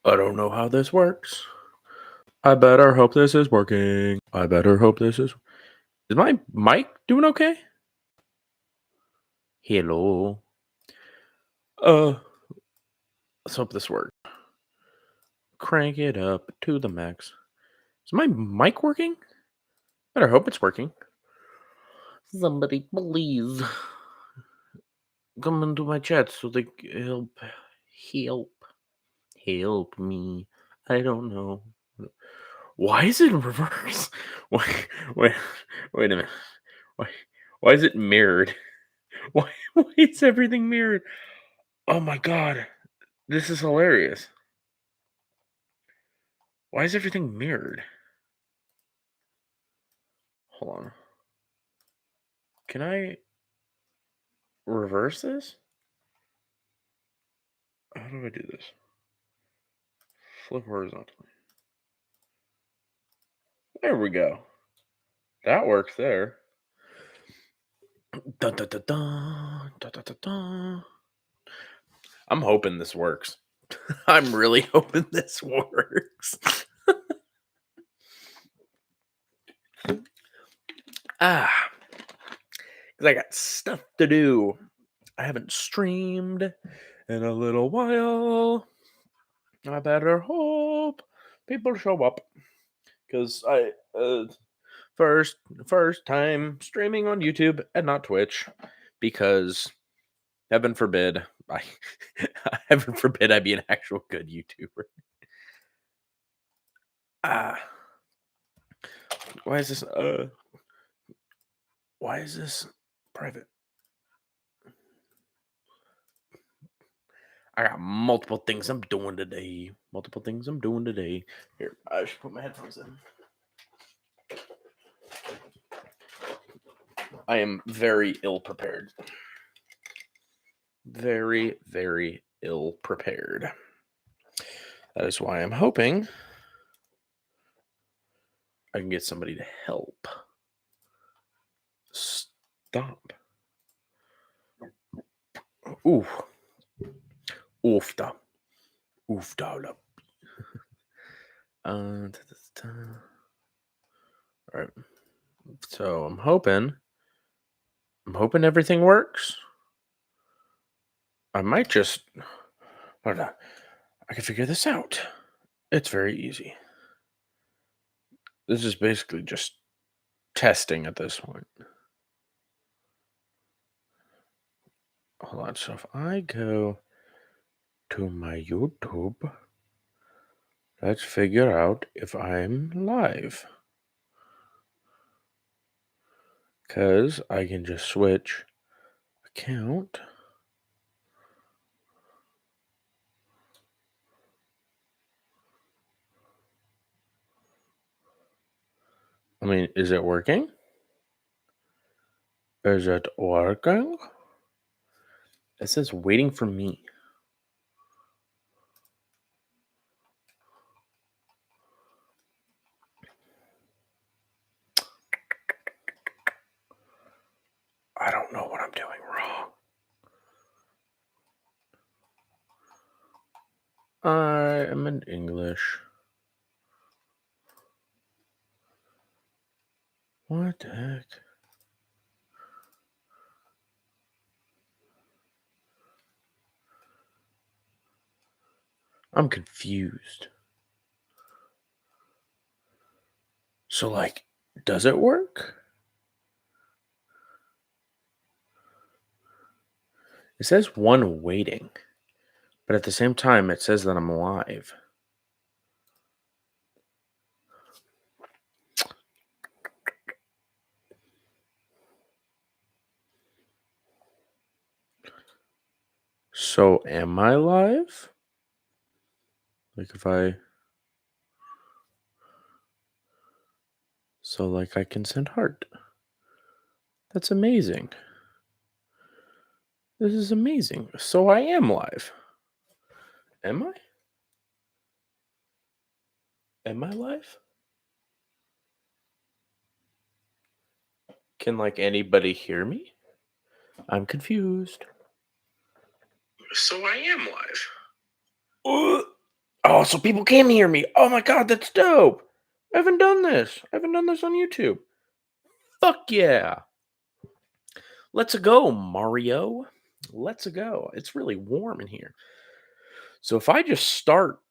I don't know how this works. I better hope this is working. I better hope this is. Is my mic doing okay? Hello. Uh, let's hope this works. Crank it up to the max. Is my mic working? Better hope it's working. Somebody please come into my chat so they help me. I don't know. Why is it in reverse? Why? Wait, wait a minute. Why? Why is it mirrored? Why is everything mirrored? Oh my god, this is hilarious. Why is everything mirrored? Hold on. Can I reverse this? How do I do this? Flip horizontally. There we go. That works there. Dun, dun, dun, dun, dun, dun, dun, dun. I'm hoping this works. I'm really hoping this works. Because I got stuff to do. I haven't streamed in a little while. I better hope people show up. Because I first time streaming on YouTube and not Twitch. Because heaven forbid heaven forbid I be an actual good YouTuber. Why is this private? I got multiple things I'm doing today. Here, I should put my headphones in. I am very ill prepared. Very, very ill prepared. That is why I'm hoping I can get somebody to help. Stop. Ooh. Oofda. Oofda. All right. So I'm hoping everything works. I might just. Hold on. I can figure this out. It's very easy. This is basically just testing at this point. Hold on. So if I go to my YouTube, let's figure out if I'm live. Because I can just switch account. I mean, is it working? Is it working? It says waiting for me. I don't know what I'm doing wrong. I am in English. What the heck? I'm confused. So, like, does it work? It says one waiting, but at the same time, it says that I'm live. So, am I live? Like, if I. So, like, I can send heart. That's amazing. This is amazing. So, I am live. Am I? Am I live? Can, like, anybody hear me? I'm confused. So, I am live. Oh Oh, so people can hear me. Oh my god, that's dope. I haven't done this. I haven't done this on YouTube. Fuck yeah. Let's go, Mario. Let's go. It's really warm in here. So if I just start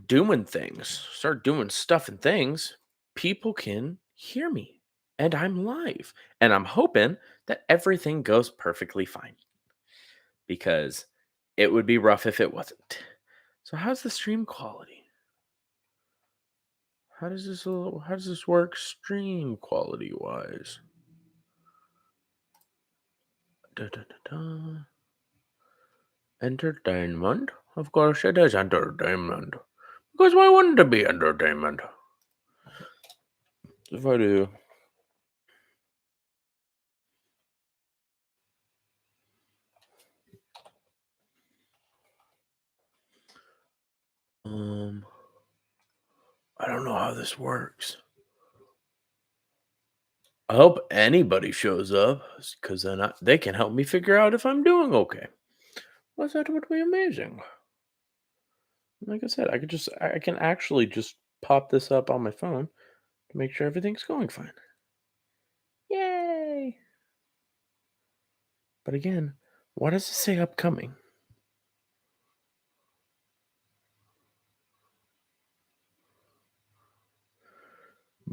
doing things, start doing stuff and things, people can hear me. And I'm live. And I'm hoping that everything goes perfectly fine. Because it would be rough if it wasn't. So how's the stream quality? How does this work stream quality wise? Da, da, da, da. Entertainment? Of course it is entertainment. Because why wouldn't it be entertainment? If I do. I don't know how this works. I hope anybody shows up, because then they can help me figure out if I'm doing okay. Well, that would be amazing. Like I said, I can actually just pop this up on my phone to make sure everything's going fine. Yay! But again, why does it say upcoming?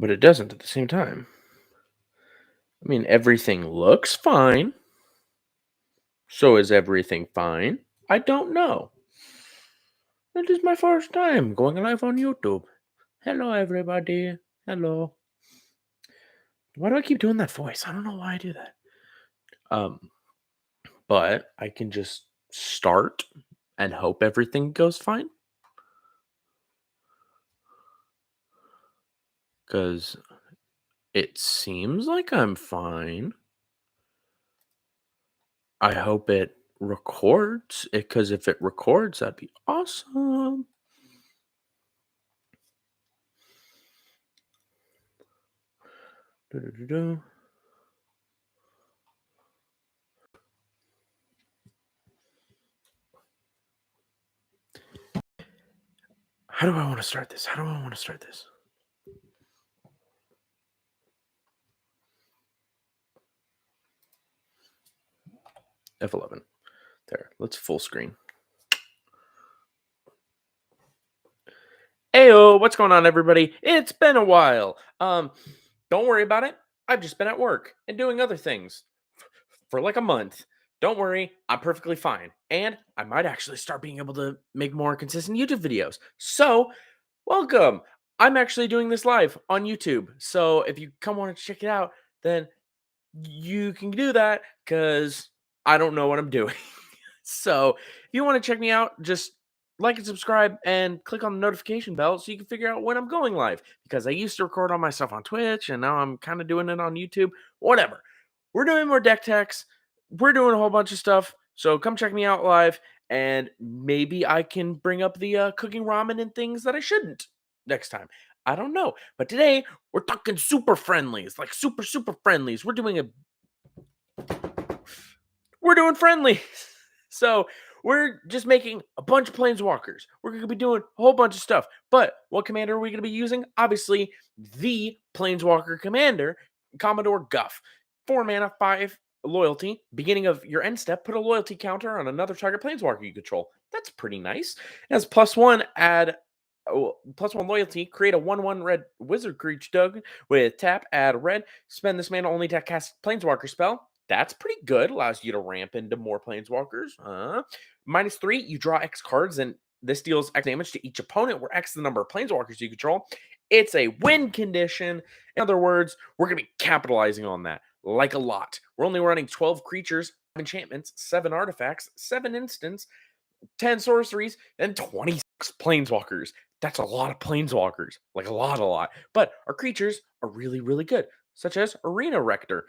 But it doesn't at the same time. I mean, everything looks fine. So is everything fine? I don't know. It is my first time going live on YouTube. Hello, everybody. Hello. Why do I keep doing that voice? I don't know why I do that. But I can just start and hope everything goes fine. Because it seems like I'm fine. I hope it records, because if it records, that'd be awesome. Do-do-do-do. How do I want to start this? F11. There. Let's full screen. Heyo, what's going on, everybody? It's been a while. Don't worry about it. I've just been at work and doing other things for like a month. Don't worry, I'm perfectly fine. And I might actually start being able to make more consistent YouTube videos. So, welcome. I'm actually doing this live on YouTube. So, if you come want to check it out, then you can do that, because I don't know what I'm doing. So, if you want to check me out, just like and subscribe and click on the notification bell so you can figure out when I'm going live. Because I used to record all my stuff on Twitch and now I'm kind of doing it on YouTube. Whatever. We're doing more deck techs. We're doing a whole bunch of stuff. So come check me out live, and maybe I can bring up the cooking ramen and things that I shouldn't next time. I don't know. But today we're talking super friendlies, like super friendlies. We're doing friendlies. So we're just making a bunch of planeswalkers. We're going to be doing a whole bunch of stuff. But what commander are we going to be using? Obviously, the planeswalker commander, Commodore Guff. 4 mana, 5 loyalty. Beginning of your end step, put a loyalty counter on another target planeswalker you control. That's pretty nice. It has +1, add +1 loyalty, create a 1/1 red wizard creature token with tap, add red, spend this mana only to cast planeswalker spell. That's pretty good. Allows you to ramp into more planeswalkers. -3, you draw X cards, and this deals X damage to each opponent, where X is the number of planeswalkers you control. It's a win condition. In other words, we're going to be capitalizing on that like a lot. We're only running 12 creatures, 5 enchantments, 7 artifacts, 7 instants, 10 sorceries, and 26 planeswalkers. That's a lot of planeswalkers. Like a lot. But our creatures are really good, such as Arena Rector.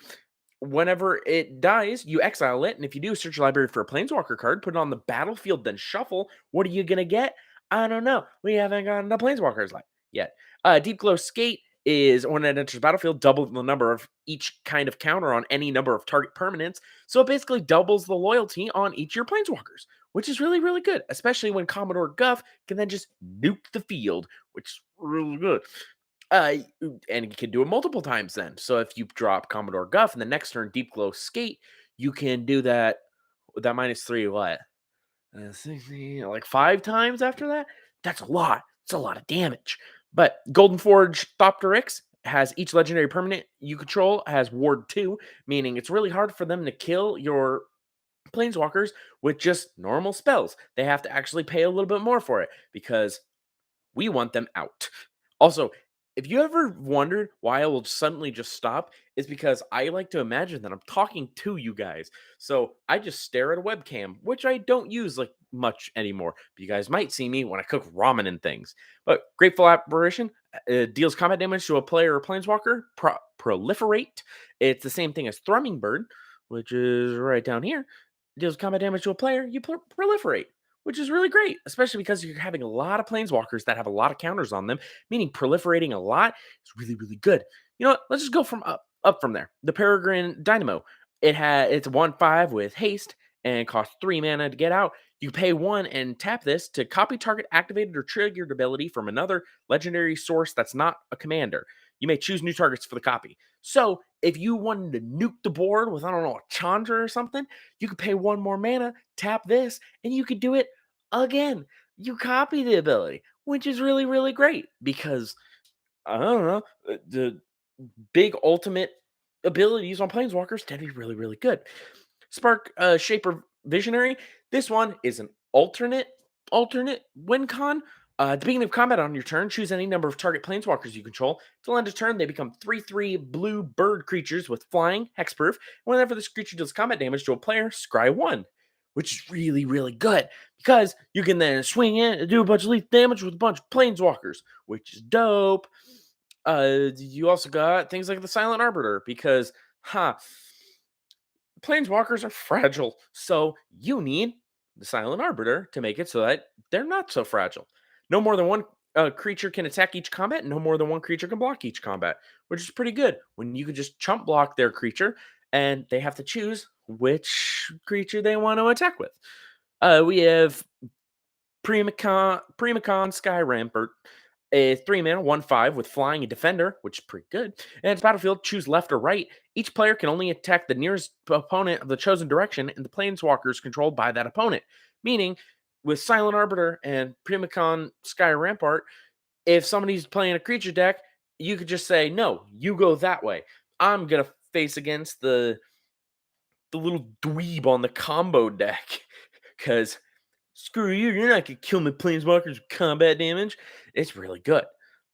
Whenever it dies, you exile it, and if you do, search your library for a planeswalker card, put it on the battlefield, then shuffle. What are you gonna get? I don't know. We haven't gotten the planeswalkers yet. Deep Glow Skate is, when it enters battlefield, double the number of each kind of counter on any number of target permanents. So it basically doubles the loyalty on each of your planeswalkers, which is really, really good, especially when Commodore Guff can then just nuke the field, which is really good. And you can do it multiple times then. So if you drop Commodore Guff and the next turn Deep Glow Skate, you can do that with that -3 what? 16, like 5 times after that? That's a lot. It's a lot of damage. But Golden Forge Thopterix has each legendary permanent you control has Ward 2, meaning it's really hard for them to kill your planeswalkers with just normal spells. They have to actually pay a little bit more for it because we want them out. Also, if you ever wondered why I will suddenly just stop, it's because I like to imagine that I'm talking to you guys. So I just stare at a webcam, which I don't use like much anymore. But you guys might see me when I cook ramen and things. But Grateful Apparition deals combat damage to a player or planeswalker. Proliferate. It's the same thing as Thrumming Bird, which is right down here. Deals combat damage to a player. You proliferate, which is really great, especially because you're having a lot of planeswalkers that have a lot of counters on them, meaning proliferating a lot is really, really good. You know what? Let's just go from up from there. The Peregrine Dynamo. It's 1/5 with haste and costs 3 mana to get out. You pay 1 and tap this to copy target activated or triggered ability from another legendary source that's not a commander. You may choose new targets for the copy. So if you wanted to nuke the board with, I don't know, a Chandra or something, you could pay 1 more mana, tap this, and you could do it again. You copy the ability, which is really, really great because I don't know, the big ultimate abilities on planeswalkers tend to be really, really good. Spark Shaper Visionary. This one is an alternate win con. At the beginning of combat on your turn, choose any number of target planeswalkers you control. Till end of turn, they become 3/3 blue bird creatures with flying, hexproof. Whenever this creature deals combat damage to a player, scry 1, which is really, really good because you can then swing in and do a bunch of lethal damage with a bunch of planeswalkers, which is dope. You also got things like the Silent Arbiter because, planeswalkers are fragile. So you need the Silent Arbiter to make it so that they're not so fragile. No more than one creature can attack each combat. No more than one creature can block each combat, which is pretty good when you can just chump block their creature and they have to choose which creature they want to attack with. We have Primacon Sky Rampart, a 3 mana, 1/5 with flying and defender, which is pretty good. And its battlefield, choose left or right. Each player can only attack the nearest opponent of the chosen direction, and the planeswalkers controlled by that opponent. Meaning, with Silent Arbiter and Primacon Sky Rampart, if somebody's playing a creature deck, you could just say, no, you go that way. I'm gonna face against the little dweeb on the combo deck. Cause screw you, you're not gonna kill my planeswalkers with combat damage. It's really good.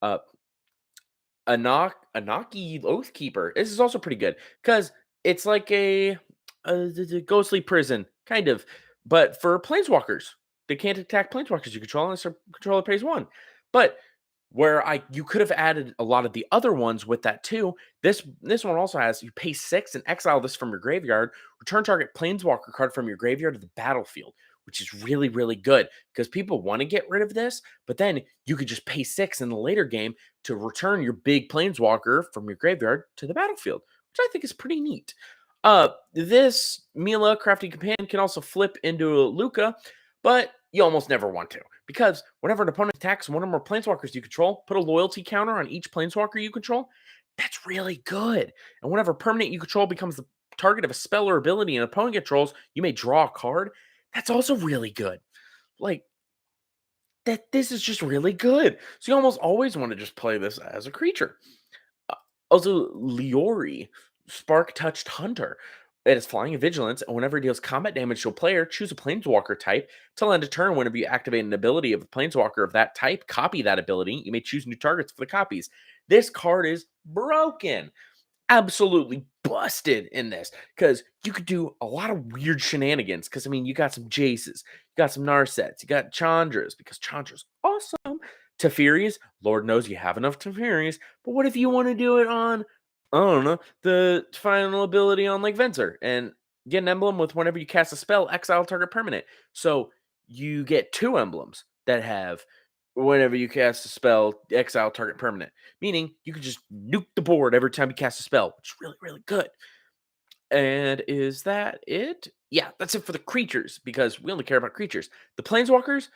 Uh Anaki Oathkeeper. This is also pretty good because it's like a ghostly prison, kind of, but for planeswalkers. They can't attack planeswalkers you control unless their controller pays 1. But where I you could have added a lot of the other ones with that too. This one also has you pay 6 and exile this from your graveyard. Return target planeswalker card from your graveyard to the battlefield, which is really, really good because people want to get rid of this, but then you could just pay 6 in the later game to return your big planeswalker from your graveyard to the battlefield, which I think is pretty neat. This Mila Crafty Companion can also flip into a Luca, but you almost never want to because whenever an opponent attacks one or more planeswalkers you control, put a loyalty counter on each planeswalker you control. That's really good. And whenever permanent you control becomes the target of a spell or ability an opponent controls, you may draw a card. That's also really good. Like that, this is just really good. So you almost always want to just play this as a creature. Uh, Also, Leori, Spark Touched Hunter. It is flying and vigilance, and whenever it deals combat damage to a player, choose a planeswalker type. Till end of turn, whenever you activate an ability of a planeswalker of that type, copy that ability. You may choose new targets for the copies. This card is broken, absolutely busted in this because you could do a lot of weird shenanigans. Because I mean, you got some Jaces, you got some Narsets, you got Chandras because Chandra's awesome. Tefiris, Lord knows you have enough Tefiris, but what if you want to do it on, I don't know, the final ability on like Venser and get an emblem with whenever you cast a spell, exile target permanent. So you get 2 emblems that have whenever you cast a spell, exile target permanent, meaning you can just nuke the board every time you cast a spell, which is really, really good. And is that it? Yeah, that's it for the creatures because we only care about creatures. The planeswalkers,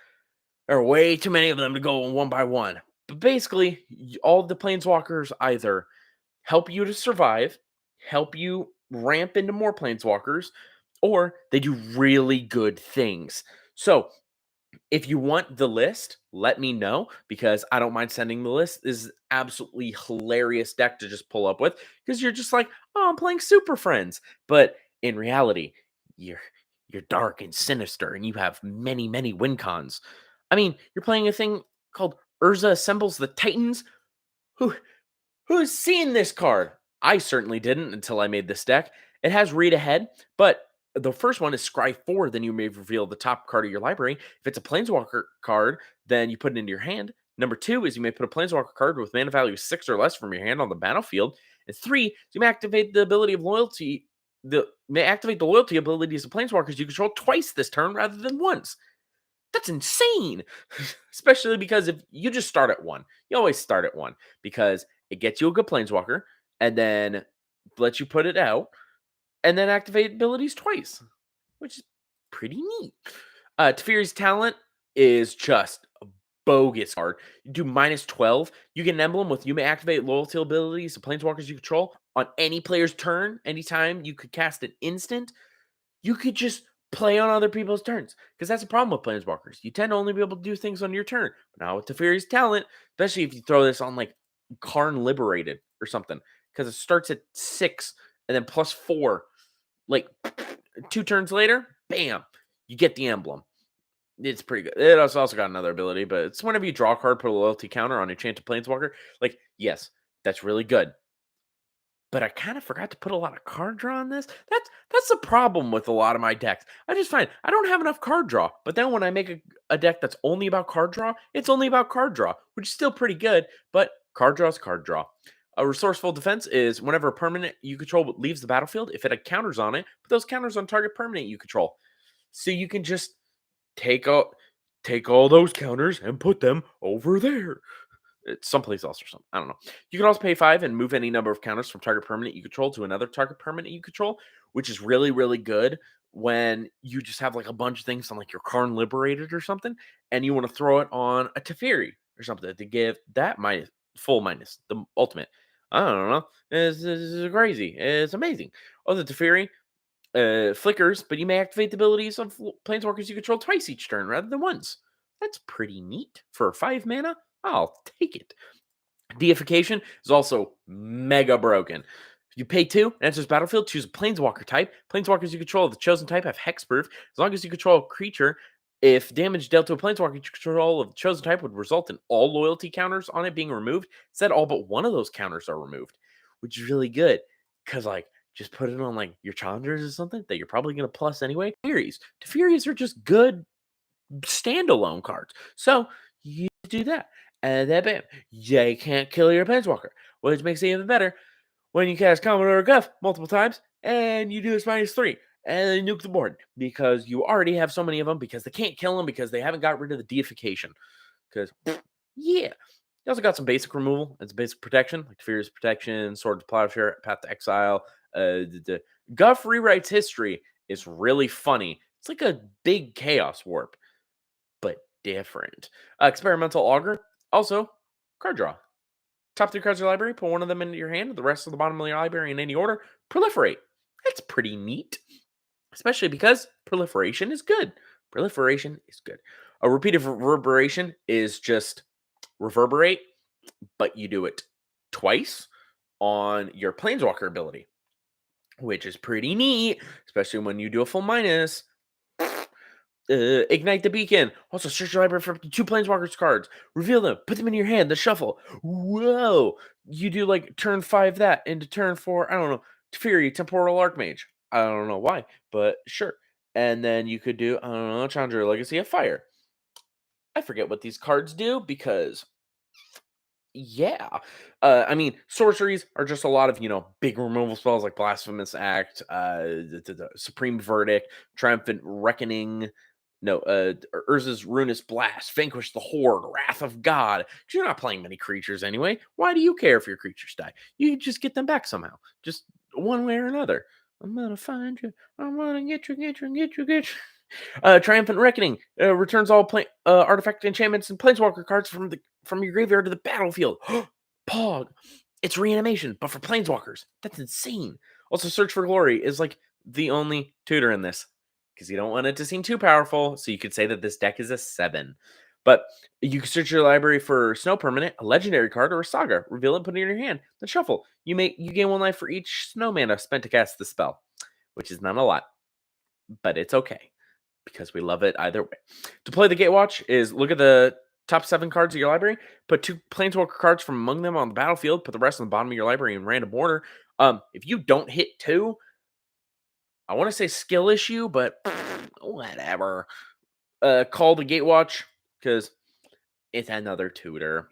there are way too many of them to go one by one. But basically, all of the planeswalkers either help you to survive, help you ramp into more planeswalkers, or they do really good things. So if you want the list, let me know because I don't mind sending the list. This is absolutely hilarious deck to just pull up with because you're just like, oh, I'm playing Super Friends. But in reality, you're you're dark and sinister and you have many, many win cons. I mean, you're playing a thing called Urza Assembles the Titans. Who Who's seen this card? I certainly didn't until I made this deck. It has read ahead, but the first one is scry 4, then you may reveal the top card of your library. If it's a Planeswalker card, then you put it into your hand. Number 2 is you may put a Planeswalker card with mana value 6 or less from your hand on the battlefield. And 3 is you may activate the ability of loyalty. May activate the loyalty abilities of Planeswalkers you control twice this turn rather than once. That's insane. Especially because if you just start at 1, you always start at 1 because it gets you a good planeswalker and then lets you put it out and then activate abilities twice, which is pretty neat. Teferi's talent is just a bogus card. You do -12. You get an emblem with you may activate loyalty abilities of planeswalkers you control on any player's turn. Anytime you could cast an instant, you could just play on other people's turns because that's a problem with planeswalkers. You tend to only be able to do things on your turn. But now with Teferi's talent, especially if you throw this on like Karn Liberated or something, because it starts at 6 and then +4, like 2 turns later, bam, you get the emblem. It's pretty good. It also got another ability, but it's whenever you draw a card, put a loyalty counter on Enchanted Planeswalker. Like, yes, that's really good. But I kind of forgot to put a lot of card draw on this. That's the problem with a lot of my decks. I just find I don't have enough card draw. But then when I make a deck that's only about card draw, it's only about card draw, which is still pretty good. But card draw is card draw. A resourceful defense is whenever a permanent you control leaves the battlefield, if it had counters on it, put those counters on target permanent you control. So you can just take out take all those counters and put them over there. It's someplace else or something. I don't know. You can also pay 5 and move any number of counters from target permanent you control to another target permanent you control, which is really, really good when you just have like a bunch of things on like your Karn Liberated or something, and you want to throw it on a Teferi or something to give that minus full minus the ultimate. I don't know. It's crazy. It's amazing. Oh, the Teferi flickers, but you may activate the abilities of planeswalkers you control twice each turn rather than once. That's pretty neat for 5 mana. I'll take it. Deification is also mega broken. You pay 2, enters battlefield, choose a planeswalker type. Planeswalkers you control of the chosen type have hexproof. As long as you control a creature, if damage dealt to a planeswalker you control of the chosen type would result in all loyalty counters on it being removed, said all but one of those counters are removed, which is really good because like just put it on like your challengers or something that you're probably going to plus anyway. Teferis are just good standalone cards. So you do that. And then bam, they can't kill your planeswalker. Which makes it even better when you cast Commodore Guff multiple times and you do this -3 and then nuke the board because you already have so many of them because they can't kill them because they haven't got rid of the deification. Because yeah. You also got some basic removal and some basic protection, like Fierce Protection, Sword to Plowshare, Path to Exile. The Guff rewrites history is really funny. It's like a big chaos warp but different. Experimental Augur, also card draw. Top 3 cards of your library, put one of them into your hand, the rest of the bottom of your library in any order. Proliferate. That's pretty neat, especially because proliferation is good. Proliferation is good. A repeated reverberation is just reverberate, but you do it twice on your planeswalker ability, which is pretty neat, especially when you do a full minus. Ignite the beacon. Also, search your library for up to 2 planeswalkers cards. Reveal them. Put them in your hand. The shuffle. Whoa! You do like turn 5 that into turn 4. I don't know. Fury Temporal Archmage. I don't know why, but sure. And then you could do I don't know Challenger Legacy of Fire. I forget what these cards do because yeah. I mean, sorceries are just a lot of, big removal spells like Blasphemous Act, the Supreme Verdict, Triumphant Reckoning, no, Urza's Ruinous Blast, Vanquish the Horde, Wrath of God. 'Cause you're not playing many creatures anyway. Why do you care if your creatures die? You just get them back somehow, just one way or another. I'm gonna find you. I'm gonna get you. Triumphant Reckoning returns all artifact enchantments and planeswalker cards from your graveyard to the battlefield. Pog. It's reanimation, but for planeswalkers. That's insane. Also, Search for Glory is like the only tutor in this because you don't want it to seem too powerful. So you could say that this deck is a 7. But you can search your library for Snow Permanent, a legendary card, or a saga. Reveal it, put it in your hand, then shuffle. You gain 1 life for each snow mana spent to cast the spell, which is not a lot, but it's okay because we love it either way. To play the Gatewatch is look at the top 7 cards of your library, put 2 Planeswalker cards from among them on the battlefield, put the rest on the bottom of your library in random order. If you don't hit 2, I want to say skill issue, but whatever. Call the Gatewatch because it's another tutor.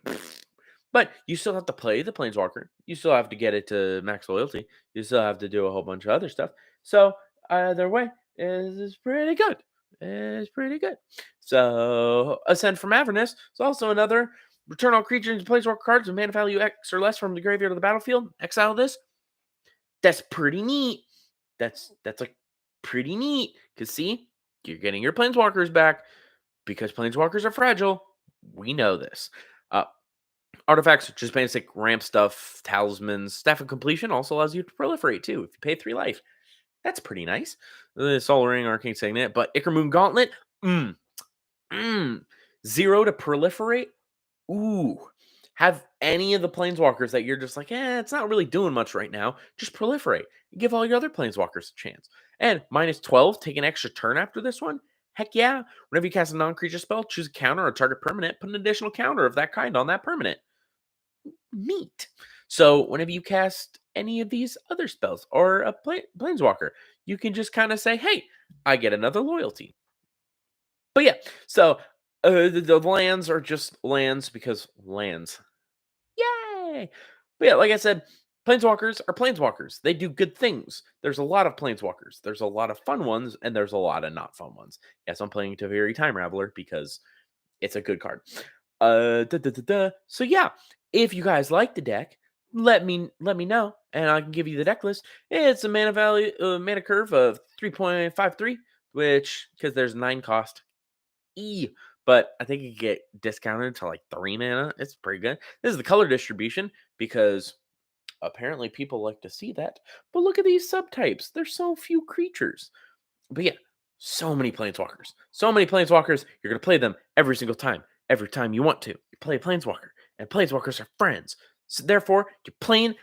But you still have to play the Planeswalker. You still have to get it to max loyalty. You still have to do a whole bunch of other stuff. So either way is pretty good. It's pretty good. So Ascend from Avernus is also another return all creatures and Planeswalker cards with mana value X or less from the graveyard to the battlefield. Exile this. That's pretty neat. That's like pretty neat. Cause see, you're getting your Planeswalkers back because Planeswalkers are fragile. We know this. Artifacts, just basic ramp stuff, talismans, staff of completion also allows you to proliferate too. If you pay 3 life, that's pretty nice. The Solar Ring, Arcane Signet, but Ichor Moon Gauntlet, mm, 0 to proliferate. Ooh, have any of the planeswalkers that you're just like, it's not really doing much right now. Just proliferate. Give all your other planeswalkers a chance. And -12, take an extra turn after this one. Heck yeah. Whenever you cast a non-creature spell, choose a counter or target permanent, put an additional counter of that kind on that permanent. Neat. So whenever you cast any of these other spells or a planeswalker, you can just kind of say, hey, I get another loyalty. But yeah, so the lands are just lands because lands. Yay! But yeah, like I said, planeswalkers are planeswalkers. They do good things. There's a lot of planeswalkers. There's a lot of fun ones, and there's a lot of not fun ones. Yes, I'm playing Taviri Time Raveler because it's a good card. So yeah, if you guys like the deck, let me know, and I can give you the deck list. It's a mana curve of 3.53, which because there's 9 cost. But I think you get discounted to like 3 mana. It's pretty good. This is the color distribution because apparently people like to see that. But look at these subtypes. There's so few creatures. But yeah, so many planeswalkers. So many planeswalkers. You're gonna play them every single time. Every time you want to. You play a planeswalker. And planeswalkers are friends. So therefore, you're playing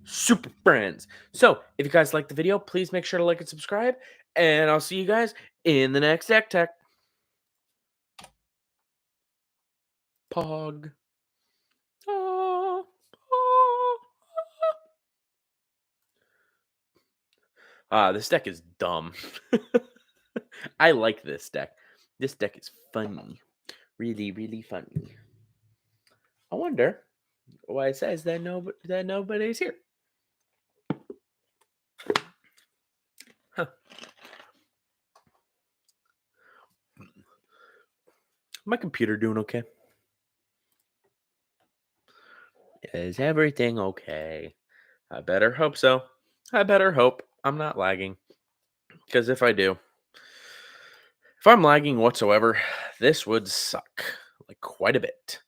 super friends. So if you guys like the video, please make sure to like and subscribe. And I'll see you guys in the next deck tech. Pog. Ah, ah. This deck is dumb. I like this deck. This deck is funny. Really, really funny. I wonder why it says that nobody's here. Huh. My computer doing okay? Is everything okay? I better hope so. I better hope I'm not lagging. Because if I'm lagging whatsoever, this would suck. Like quite a bit.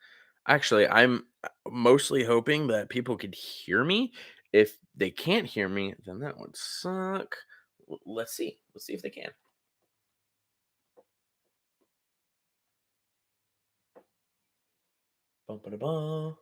Actually, I'm mostly hoping that people could hear me. If they can't hear me, then that would suck. Let's see. Let's see if they can. Bum-ba-da-bum.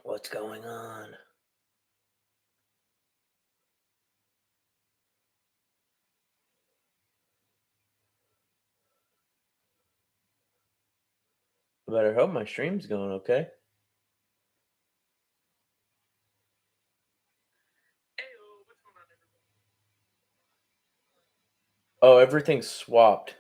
What's going on? I better hope my stream's going okay. Oh, everything's swapped.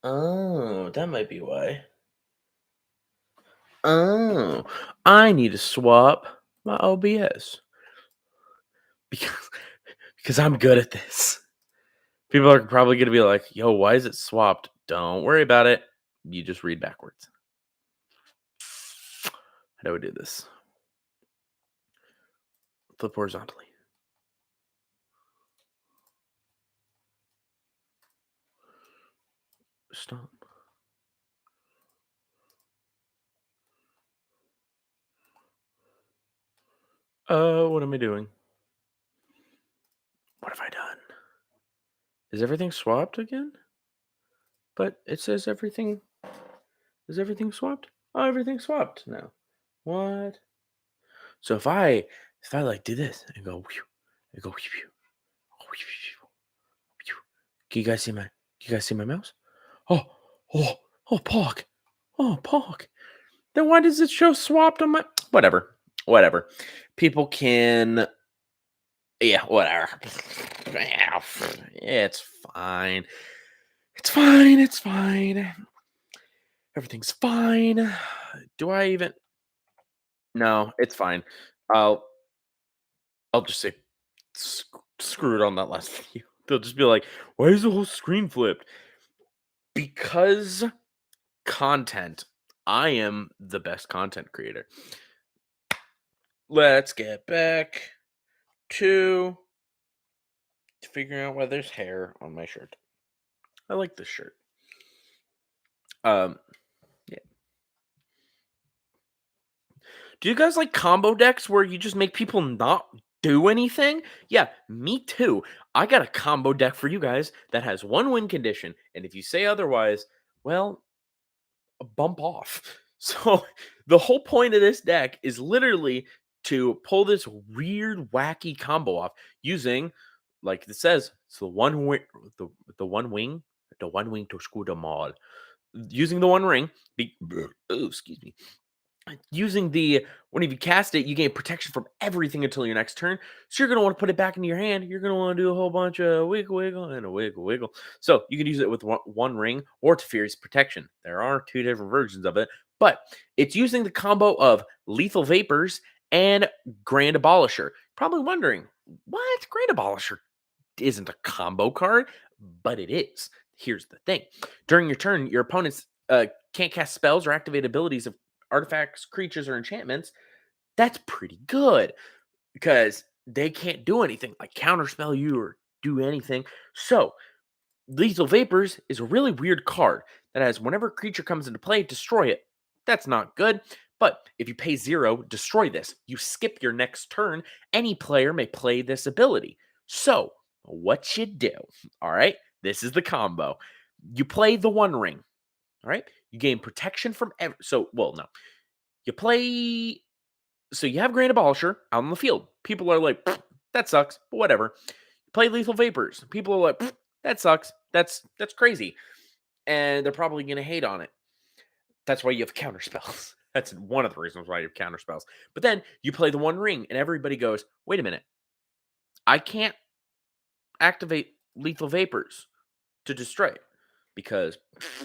Oh, that might be why. Oh, I need to swap my OBS because I'm good at this. People are probably going to be like, "Yo, why is it swapped?" Don't worry about it. You just read backwards. How do I do this? Flip horizontally. Stop. What am I doing? What have I done? Is everything swapped again? But it says everything. Is everything swapped? Oh, everything's swapped now. What? So if I like do this and go, whew, and go, whew, whew, whew, whew, whew. Can you guys see my mouse? Oh, oh, oh, Pog. Oh, Pog. Then why does it show swapped on my whatever? Whatever. People can yeah, whatever. Yeah, it's fine. It's fine. It's fine. Everything's fine. Do I even No, it's fine. I'll I'll just say screw it on that last video. They'll just be like, "Why is the whole screen flipped?" Because content. I am the best content creator. Let's get back to figuring out why there's hair on my shirt. I like this shirt. Um, yeah. Do you guys like combo decks where you just make people not do anything? Yeah, me too. I got a combo deck for you guys that has one win condition, and if you say otherwise, well, bump off. So the whole point of this deck is literally to pull this weird, wacky combo off using, like it says, it's the one wing, to screw them all. Using the one ring, oh, excuse me. Using the when you cast it, you gain protection from everything until your next turn. So you're gonna want to put it back into your hand. You're gonna want to do a whole bunch of wiggle, wiggle, and a wiggle, wiggle. So you can use it with one ring or Teferi's protection. There are two different versions of it, but it's using the combo of lethal vapors and grand abolisher. Probably wondering what grand abolisher isn't a combo card, but it is. Here's the thing: during your turn, your opponents can't cast spells or activate abilities of artifacts, creatures, or enchantments. That's pretty good because they can't do anything like counterspell you or do anything. So, Lethal Vapors is a really weird card that has whenever a creature comes into play, destroy it. That's not good. But if you pay 0, destroy this. You skip your next turn. Any player may play this ability. So, what you do? All right, this is the combo. You play the One Ring. All right, you gain protection from no, you play. So you have Grand Abolisher out on the field. People are like, that sucks, but whatever. Play Lethal Vapors. People are like, that sucks. That's crazy, and they're probably gonna hate on it. That's why you have counter spells. That's one of the reasons why you have counter spells. But then you play the One Ring, and everybody goes, wait a minute, I can't activate Lethal Vapors to destroy it because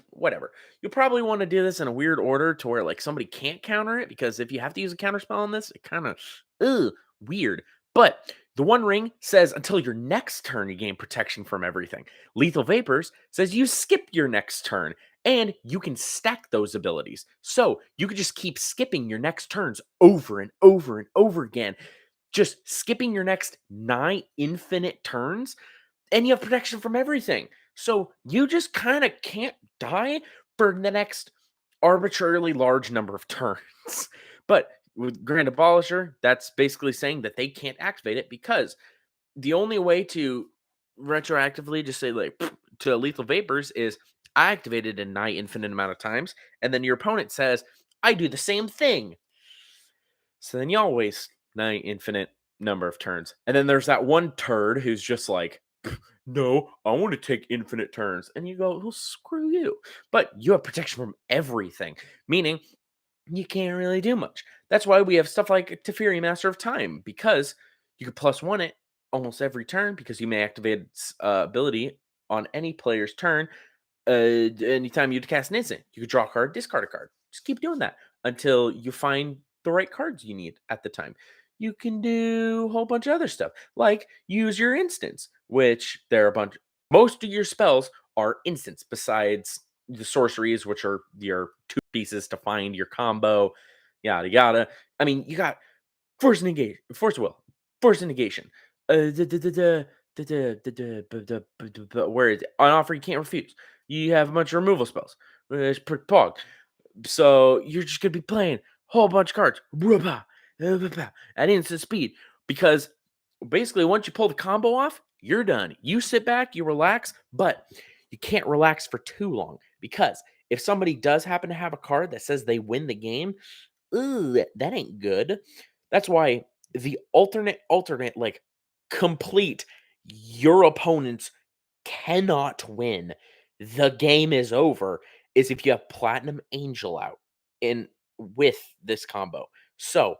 whatever. You'll probably want to do this in a weird order to where like somebody can't counter it because if you have to use a counter spell on this, it kind of weird. But the One Ring says until your next turn you gain protection from everything. Lethal Vapors says you skip your next turn and you can stack those abilities. So you can just keep skipping your next turns over and over and over again. Just skipping your next 9 infinite turns and you have protection from everything. So you just kind of can't die for the next arbitrarily large number of turns. But with Grand Abolisher, that's basically saying that they can't activate it because the only way to retroactively just say like to Lethal Vapors is I activated a nigh infinite amount of times, and then your opponent says I do the same thing. So then y'all waste nigh infinite number of turns, and then there's that one turd who's just like no, I want to take infinite turns. And you go, well, screw you. But you have protection from everything, meaning you can't really do much. That's why we have stuff like Teferi Master of Time, because you could +1 it almost every turn because you may activate its ability on any player's turn. Anytime you cast an instant, you could draw a card, discard a card. Just keep doing that until you find the right cards you need at the time. You can do a whole bunch of other stuff, like use your instants, which there are a bunch. Most of your spells are instants, besides the sorceries, which are your two pieces to find your combo, yada yada. I mean, you got force negation, force will, force negation. Where is it? On offer, you can't refuse. You have a bunch of removal spells. Pog. So you're just gonna be playing a whole bunch of cards at instant speed because basically once you pull the combo off, you're done. You sit back, you relax, but you can't relax for too long because if somebody does happen to have a card that says they win the game, ooh, that ain't good. That's why the alternate, like complete your opponents cannot win. The game is over is if you have Platinum Angel out in with this combo. So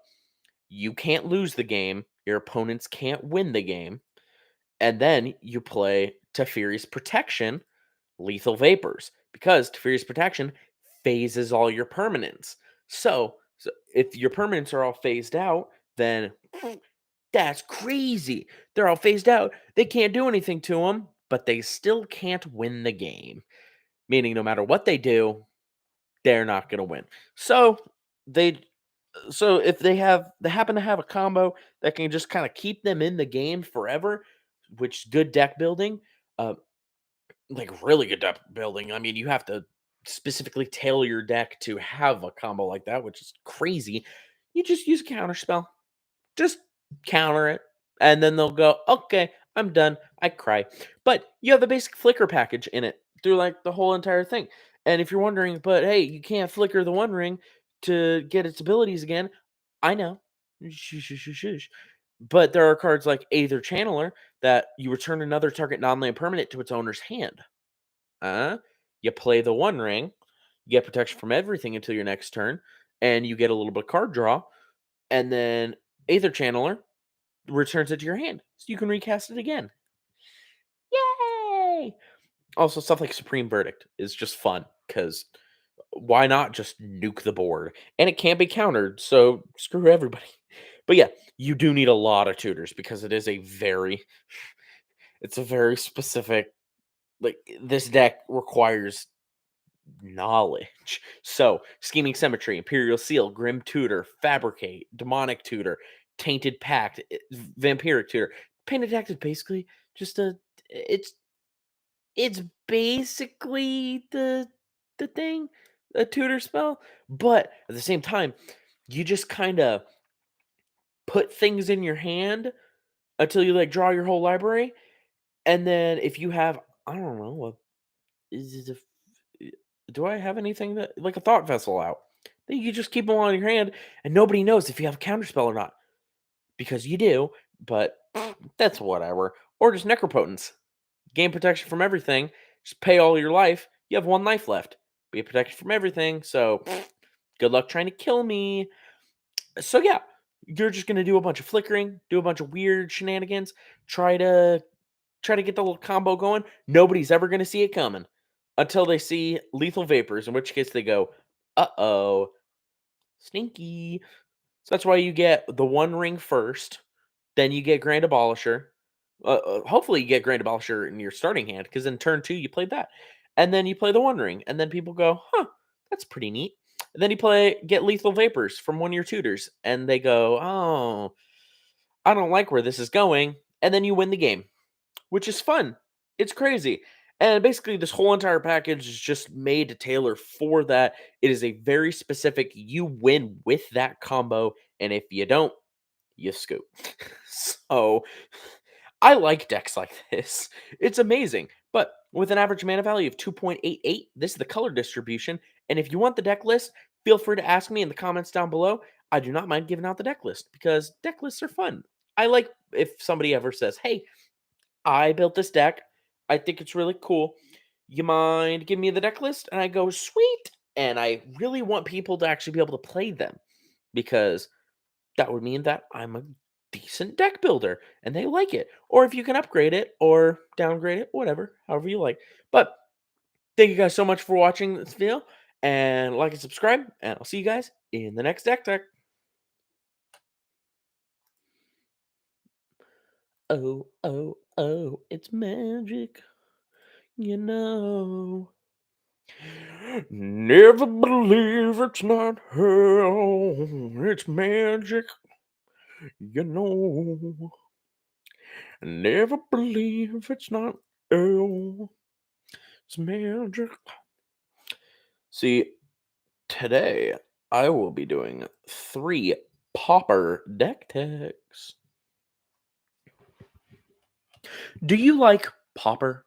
you can't lose the game, your opponents can't win the game, and then you play Teferi's Protection, Lethal Vapors, because Teferi's Protection phases all your permanents. So if your permanents are all phased out, then that's crazy. They're all phased out. They can't do anything to them, but they still can't win the game. Meaning, no matter what they do, they're not going to win. So they, so if they happen to have a combo that can just kind of keep them in the game forever, which is good deck building. Uh, like really good deck building. I mean, you have to specifically tailor your deck to have a combo like that, which is crazy. You just use a counter spell. Just counter it. And then they'll go, okay, I'm done. I cry. But you have the basic flicker package in it through like the whole entire thing. And if you're wondering, but hey, you can't flicker the One Ring to get its abilities again. I know. Shush, shush, shush, shush. But there are cards like Aether Channeler that you return another target non-land permanent to its owner's hand. You play the One Ring, you get protection from everything until your next turn, and you get a little bit of card draw, and then Aether Channeler returns it to your hand, so you can recast it again. Yay! Also, stuff like Supreme Verdict is just fun, because why not just nuke the board? And it can't be countered, so screw everybody. But yeah, you do need a lot of tutors, because it is it's a very specific, like, this deck requires knowledge. So, Scheming Symmetry, Imperial Seal, Grim Tutor, Fabricate, Demonic Tutor, Tainted Pact, Vampiric Tutor. Painted Pact is basically just it's it's basically the thing, a tutor spell, but at the same time, you just kind of put things in your hand until you like draw your whole library, and then if you have, I don't know, is it do I have anything that like a thought vessel out? Then you just keep them on your hand, and nobody knows if you have a counterspell or not because you do. But that's whatever. Or just necropotence, gain protection from everything. Just pay all your life. You have one life left. Be protected from everything. So good luck trying to kill me. So yeah, you're just gonna do a bunch of flickering, do a bunch of weird shenanigans, try to get the little combo going. Nobody's ever going to see it coming until they see Lethal Vapors, in which case they go, uh-oh, stinky. So that's why you get the One Ring first, then you get Grand Abolisher. Hopefully you get Grand Abolisher in your starting hand, because in turn 2 you played that. And then you play the One Ring, and then people go, huh, that's pretty neat. And then you get Lethal Vapors from one of your tutors, and they go, oh, I don't like where this is going. And then you win the game, which is fun. It's crazy. And basically, this whole entire package is just made to tailor for that. It is a very specific, you win with that combo, and if you don't, you scoop. So, I like decks like this. It's amazing. But with an average mana value of 2.88, this is the color distribution. And if you want the deck list, feel free to ask me in the comments down below. I do not mind giving out the deck list because deck lists are fun. I like if somebody ever says, hey, I built this deck. I think it's really cool. You mind giving me the deck list? And I go, sweet. And I really want people to actually be able to play them because that would mean that I'm a decent deck builder and they like it. Or if you can upgrade it or downgrade it, whatever, however you like. But thank you guys so much for watching this video. and like and subscribe, and I'll see you guys in the next deck tech. Oh, oh, oh, it's magic, you know. Never believe it's not hell, it's magic, you know. Never believe it's not hell, it's magic. See, today I will be doing 3 popper deck techs. Do you like popper?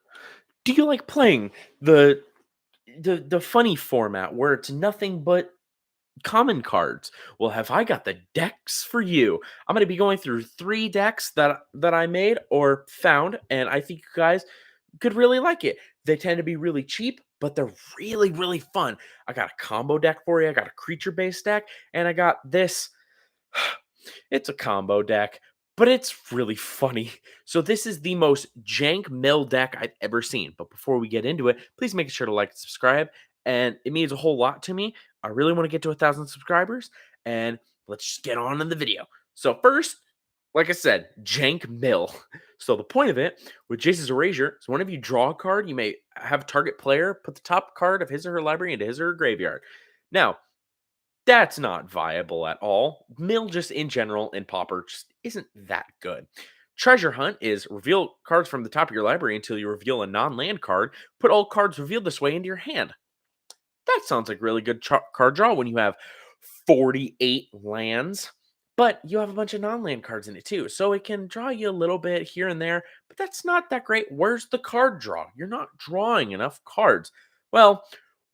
Do you like playing the the funny format where it's nothing but common cards? Well, have I got the decks for you? I'm going to be going through 3 decks that I made or found, and I think you guys could really like it. They tend to be really cheap, but they're really really fun. I got a combo deck for you. I got a creature based deck, and I got this. It's a combo deck, but it's really funny. So this is the most jank mill deck I've ever seen. But before we get into it, please make sure to like and subscribe. And it means a whole lot to me. I really want to get to 1,000 subscribers. And let's just get on in the video. So first, like I said, jank mill. So the point of it with Jace's Erasure is whenever you draw a card, you may have target player put the top card of his or her library into his or her graveyard. Now, that's not viable at all. Mill just in general in Pauper just isn't that good. Treasure Hunt is reveal cards from the top of your library until you reveal a non-land card. Put all cards revealed this way into your hand. That sounds like really good card draw when you have 48 lands, but you have a bunch of non-land cards in it too. So it can draw you a little bit here and there, but that's not that great. Where's the card draw? You're not drawing enough cards. Well,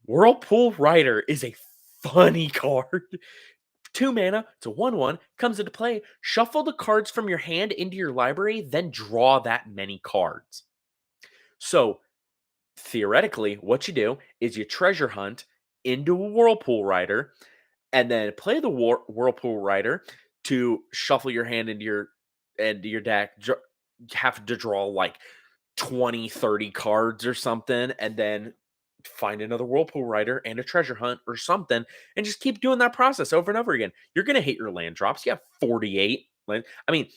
Whirlpool Rider is a funny card. 2 mana, it's a 1/1, comes into play. Shuffle the cards from your hand into your library, then draw that many cards. So, theoretically, what you do is you treasure hunt into a Whirlpool Rider and then play the Whirlpool Rider to shuffle your hand into your deck. Have to draw like 20, 30 cards or something, and then find another Whirlpool Rider and a treasure hunt or something, and just keep doing that process over and over again. You're going to hate your land drops. You have 48 land. I mean,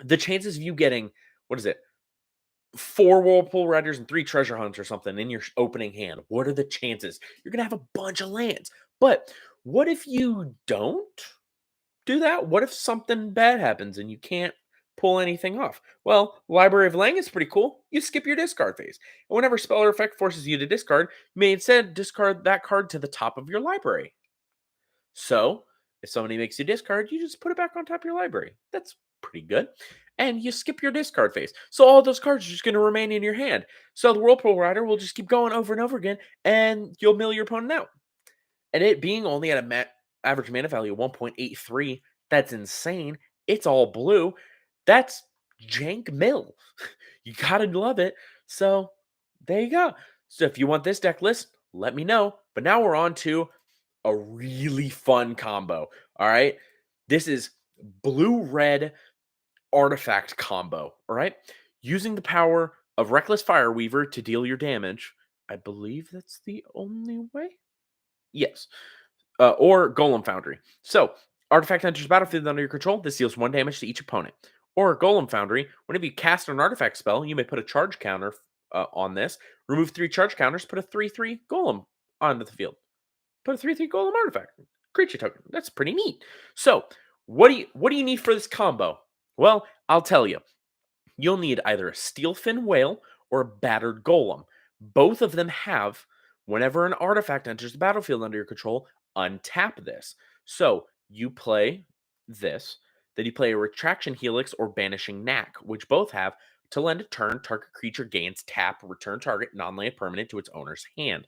the chances of you getting, what is it, 4 Whirlpool Riders and 3 treasure hunts or something in your opening hand. What are the chances? You're going to have a bunch of lands. But what if you don't do that? What if something bad happens and you can't pull anything off? Well, Library of Lang is pretty cool. You skip your discard phase. And whenever spell or effect forces you to discard, you may instead discard that card to the top of your library. So, if somebody makes you discard, you just put it back on top of your library. That's pretty good. And you skip your discard phase. So all those cards are just going to remain in your hand. So the Whirlpool Rider will just keep going over and over again, and you'll mill your opponent out. And it being only at a average mana value of 1.83, that's insane. It's all blue. That's jank mill. You gotta love it. So there you go. So if you want this deck list, let me know. But now we're on to a really fun combo. All right. This is blue red artifact combo. All right. Using the power of Reckless Fireweaver to deal your damage. I believe that's the only way. Yes. Or Golem Foundry. So, artifact enters the battlefield under your control. This deals 1 damage to each opponent. Or Golem Foundry. Whenever you cast an artifact spell, you may put a charge counter on this. Remove 3 charge counters. Put a 3/3 Golem onto the field. Put a 3/3 Golem artifact creature token. That's pretty neat. So, what do you need for this combo? Well, I'll tell you. You'll need either a Steelfin Whale or a Battered Golem. Both of them have, whenever an artifact enters the battlefield under your control, untap this. So you play this, then you play a Retraction Helix or Banishing Knack, which both have to end a turn, target creature gains tap, return target non-land permanent to its owner's hand.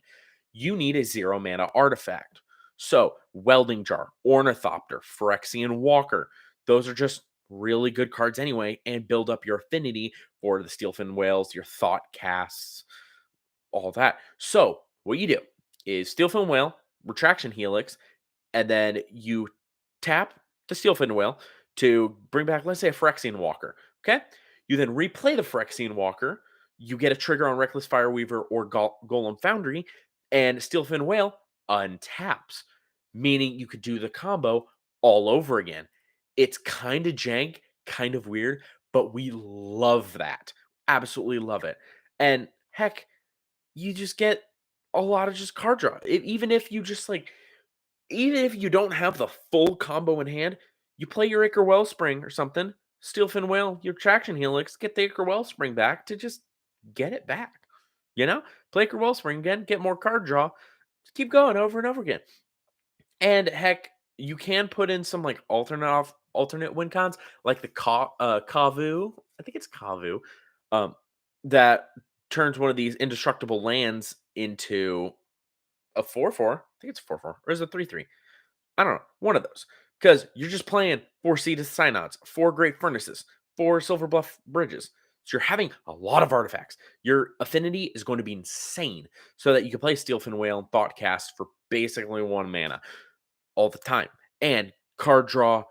You need a 0 mana artifact. So Welding Jar, Ornithopter, Phyrexian Walker, those are just really good cards anyway, and build up your affinity for the Steelfin Whales, your Thought Casts, all that. So what you do is Steelfin Whale, Retraction Helix, and then you tap the Steelfin Whale to bring back, let's say, a Phyrexian Walker. Okay? You then replay the Phyrexian Walker. You get a trigger on Reckless Fireweaver or Golem Foundry, and Steelfin Whale untaps, meaning you could do the combo all over again. It's kind of jank, kind of weird, but we love that. Absolutely love it. And heck, you just get a lot of just card draw. Even if you just like, even if you don't have the full combo in hand, you play your Ichor Wellspring or something, Steel Fin Whale, your Traction Helix, get the Ichor Wellspring back to just get it back. You know, play Ichor Wellspring again, get more card draw, just keep going over and over again. And heck, you can put in some like alternate win cons, like the Kavu. I think it's Kavu, um, that turns one of these indestructible lands into a 4/4. I think it's 4/4, or is it 3/3? I don't know. One of those. Because you're just playing 4 Cetus Synods, 4 Great Furnaces, 4 Silver Bluff Bridges. So you're having a lot of artifacts. Your affinity is going to be insane so that you can play Steelfin Whale and Thoughtcast for basically 1 mana all the time. And card draw,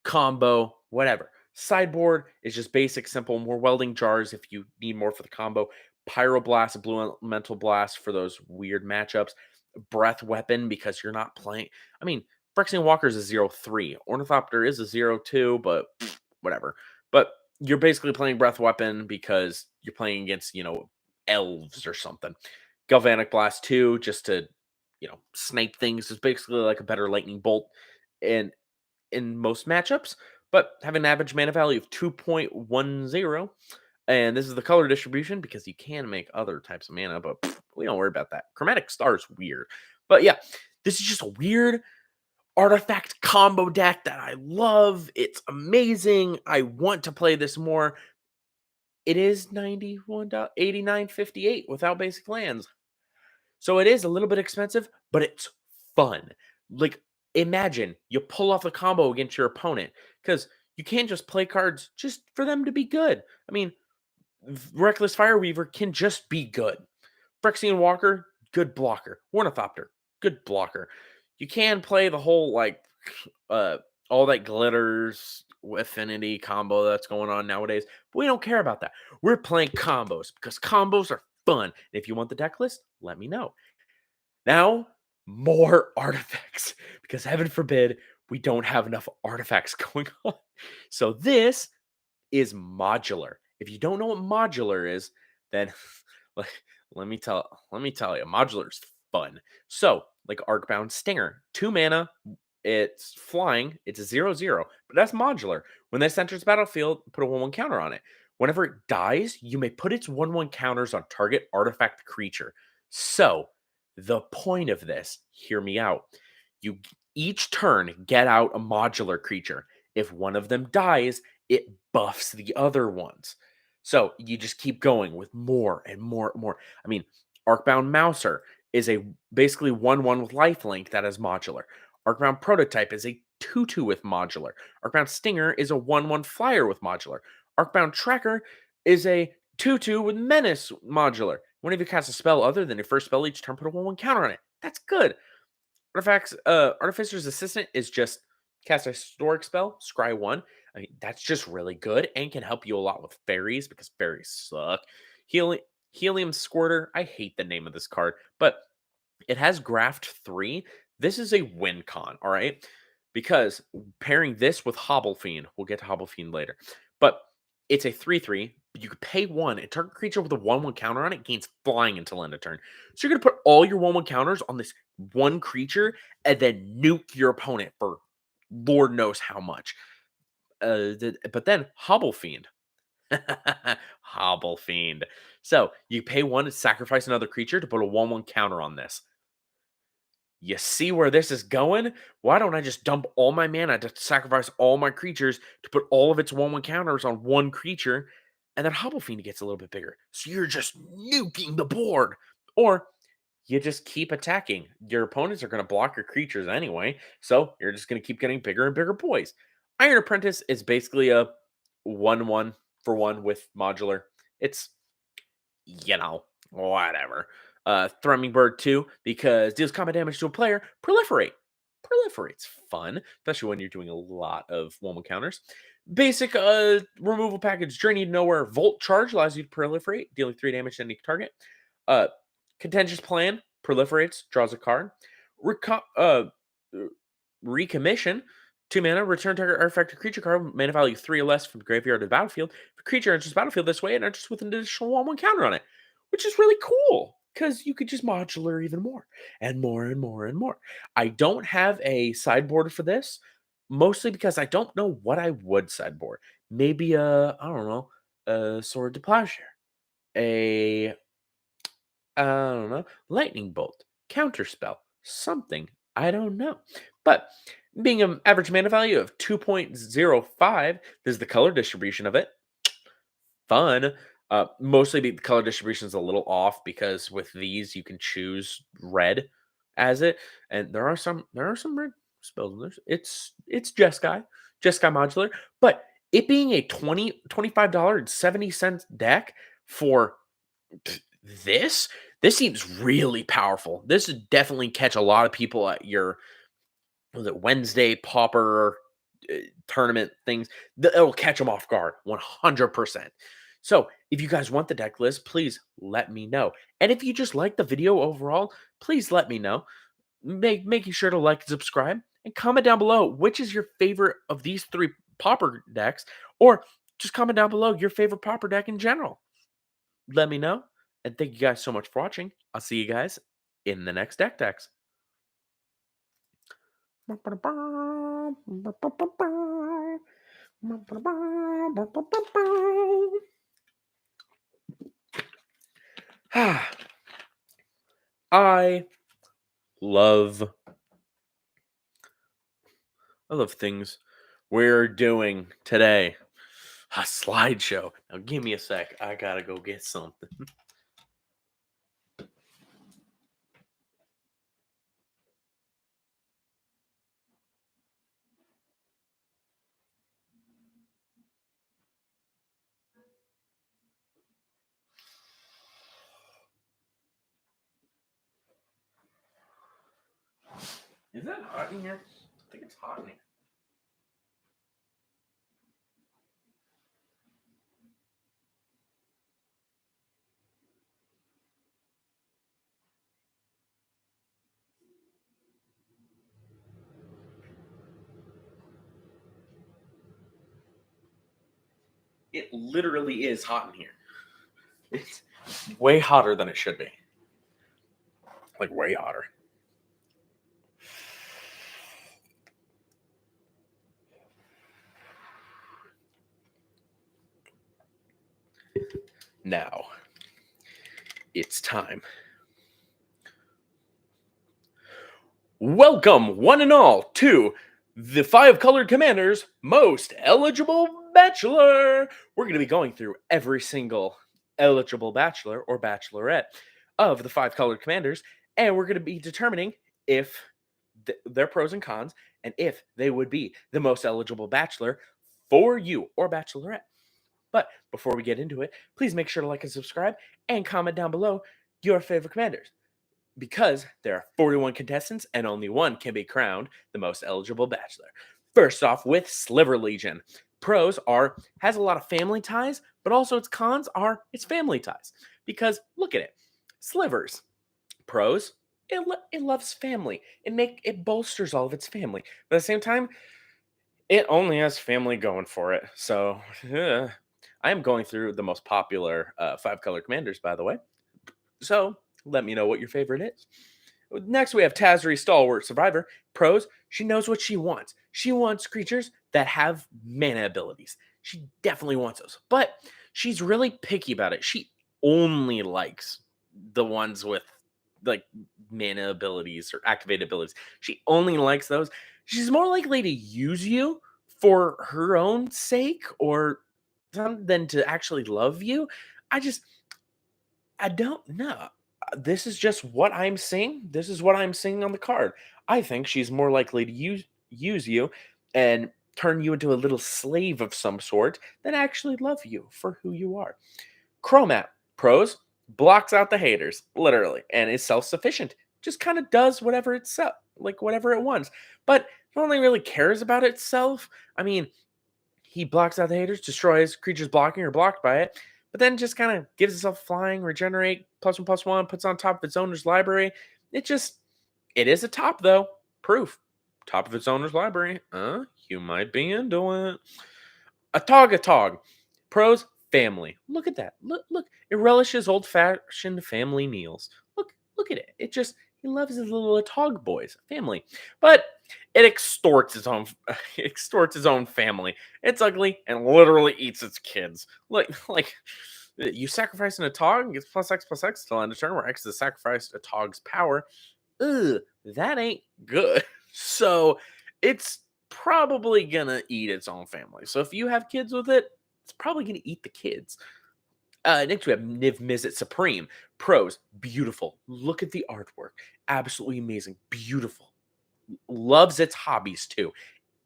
combo, whatever. Sideboard is just basic, simple, more welding jars if you need more for the combo. Pyroblast, Blue Elemental Blast for those weird matchups. Breath Weapon because you're not playing. I mean, Phyrexian Walker is a 0/3. Ornithopter is a 0/2, but whatever. But you're basically playing Breath Weapon because you're playing against, elves or something. Galvanic Blast 2, just to, snipe things, is basically like a better Lightning Bolt. And in most matchups, but have an average mana value of 2.10. And this is the color distribution because you can make other types of mana, but we don't worry about that. Chromatic Star is weird. But yeah, this is just a weird artifact combo deck that I love. It's amazing. I want to play this more. It is $91.89.58 without basic lands. So it is a little bit expensive, but it's fun. Like, imagine you pull off the combo against your opponent because you can't just play cards just for them to be good. I mean, Reckless Fireweaver can just be good. Phyrexian Walker, good blocker. Ornithopter, good blocker. You can play the whole, like, uh, all that glitters affinity combo that's going on nowadays, but we don't care about that. We're playing combos because combos are fun. And if you want the deck list, let me know. Now, more artifacts, because heaven forbid we don't have enough artifacts going on. So this is modular. If you don't know what modular is, then like, let me tell you, modular is fun. So, like Arcbound Stinger, 2 mana, it's flying, it's a 0/0, but that's modular. When this enters the battlefield, put a 1/1 counter on it. Whenever it dies, you may put its 1/1 counters on target artifact creature. So, the point of this, hear me out. You each turn get out a modular creature. If one of them dies, it buffs the other ones. So you just keep going with more and more and more. I mean, Arcbound Mouser is a basically 1/1 with lifelink that is modular. Arcbound Prototype is a 2/2 with modular. Arcbound Stinger is a 1/1 flyer with modular. Arcbound Tracker is a 2/2 with menace modular. Whenever you cast a spell other than your first spell each turn, put a 1/1 counter on it. That's good. Artificer's Assistant is just cast a historic spell, scry 1. I mean, that's just really good and can help you a lot with fairies because fairies suck. Helium Squirter, I hate the name of this card, but it has Graft 3. This is a win con, all right? Because pairing this with Hobble Fiend, we'll get to Hobble Fiend later, but it's a 3/3. But you could pay 1, and target creature with a 1/1 counter on it gains flying until end of turn. So you're going to put all your 1/1 counters on this one creature and then nuke your opponent for Lord knows how much. But then Hobble Fiend. Hobble Fiend. So you pay 1 to sacrifice another creature to put a 1/1 counter on this. You see where this is going? Why don't I just dump all my mana to sacrifice all my creatures to put all of its 1/1 counters on one creature, and then Hobble Fiend gets a little bit bigger. So you're just nuking the board. Or you just keep attacking. Your opponents are going to block your creatures anyway, so you're just going to keep getting bigger and bigger boys. Iron Apprentice is basically a 1/1 for 1 with modular. It's, whatever. Thrumming Bird 2, because deals combat damage to a player. Proliferate. Proliferate's fun, especially when you're doing a lot of 1/1 counters. Basic removal package, Journey to Nowhere. Volt Charge allows you to proliferate, dealing 3 damage to any target. Uh, Contentious Plan proliferates, draws a card. Reco- uh, uh, Recommission. 2 mana, return target artifact or creature card, mana value 3 or less from the graveyard to the battlefield. If a creature enters the battlefield this way, it enters with an additional 1/1 counter on it, which is really cool because you could just modular even more and more and more and more. I don't have a sideboard for this, mostly because I don't know what I would sideboard. Maybe I don't know, a Sword to Plowshare, a I don't know, lightning bolt, counterspell, something. I don't know. But being an average mana value of 2.05, this is the color distribution of it. Fun. Mostly the color distribution is a little off because with these you can choose red as it, and there are some red spells in this. It's Jeskai modular, but it being a $25.70 deck for this this seems really powerful. This would definitely catch a lot of people at your was it Wednesday Pauper tournament things. It'll catch them off guard 100%. So if you guys want the deck list, please let me know. And if you just like the video overall, please let me know. Making sure to like and subscribe and comment down below which is your favorite of these three Pauper decks, or just comment down below your favorite Pauper deck in general. Let me know. And thank you guys so much for watching. I'll see you guys in the next deck decks. I love things we're doing today. A slideshow. Now give me a sec. I gotta go get something. Is that hot in here? I think it's hot in here. It literally is hot in here. It's way hotter than it should be. Like way hotter. Now, it's time. Welcome, one and all, to the 5 Colored Commanders Most Eligible Bachelor. We're going to be going through every single eligible bachelor or bachelorette of the 5 Colored Commanders, and we're going to be determining if their pros and cons and if they would be the most eligible bachelor for you or bachelorette. But before we get into it, please make sure to like and subscribe and comment down below your favorite commanders, because there are 41 contestants and only one can be crowned the most eligible bachelor. First off, with Sliver Legion. Pros are has a lot of family ties, but also its cons are its family ties. Because look at it. Slivers. Pros, it loves family. It bolsters all of its family. But at the same time, it only has family going for it. So I am going through the most popular 5 Color Commanders, by the way. So let me know what your favorite is. Next, we have Tazri, Stalwart Survivor. Pros, she knows what she wants. She wants creatures that have mana abilities. She definitely wants those. But she's really picky about it. She only likes the ones with like mana abilities or activated abilities. She only likes those. She's more likely to use you for her own sake or than to actually love you. I don't know. This is just what I'm seeing. This is what I'm seeing on the card. I think she's more likely to use you and turn you into a little slave of some sort than actually love you for who you are. Chromat pros blocks out the haters literally and is self-sufficient. Just kind of does whatever whatever it wants, but it only really cares about itself. I mean, he blocks out the haters, destroys creatures blocking or blocked by it, but then just kind of gives itself flying, regenerate, +1/+1, puts on top of its owner's library. It just It is a top, though. Proof. Top of its owner's library. You might be into it. A tog, a tog. Pros, family. Look at that. Look. It relishes old-fashioned family meals. Look at it. It just he loves his little Atog boys, family. But it extorts its own extorts its own family. It's ugly and literally eats its kids. Like you sacrifice an Atog and gets plus X till end of turn, where X is sacrificed Atog's power. Ugh, that ain't good. So it's probably gonna eat its own family. So if you have kids with it, it's probably gonna eat the kids. Next we have Niv Mizzet Supreme. Pros, beautiful. Look at the artwork. Absolutely amazing. Beautiful. Loves its hobbies too.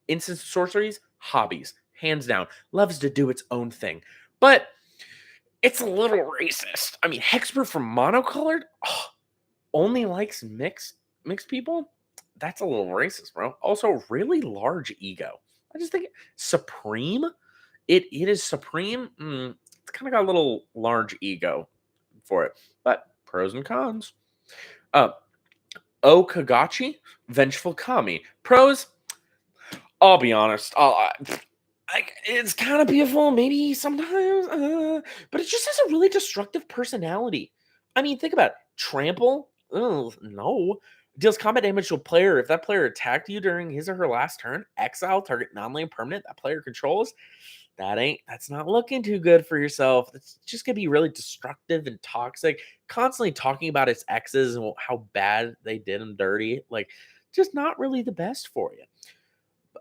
Instant sorceries, hobbies. Hands down. Loves to do its own thing. But it's a little racist. I mean, Hexproof from monocolored? Oh, only likes mixed people? That's a little racist, bro. Also, really large ego. I just think supreme. It is supreme. It's kind of got a little large ego for it, but pros and cons. Uh, O Kagachi, Vengeful Kami. Pros. I'll be honest. It's kind of beautiful, maybe sometimes, but it just has a really destructive personality. I mean, think about it. Trample. Oh no. Deals combat damage to a player. If that player attacked you during his or her last turn, exile target non-land permanent that player controls. That's not looking too good for yourself. It's just gonna be really destructive and toxic. Constantly talking about its exes and how bad they did them dirty. Like, just not really the best for you.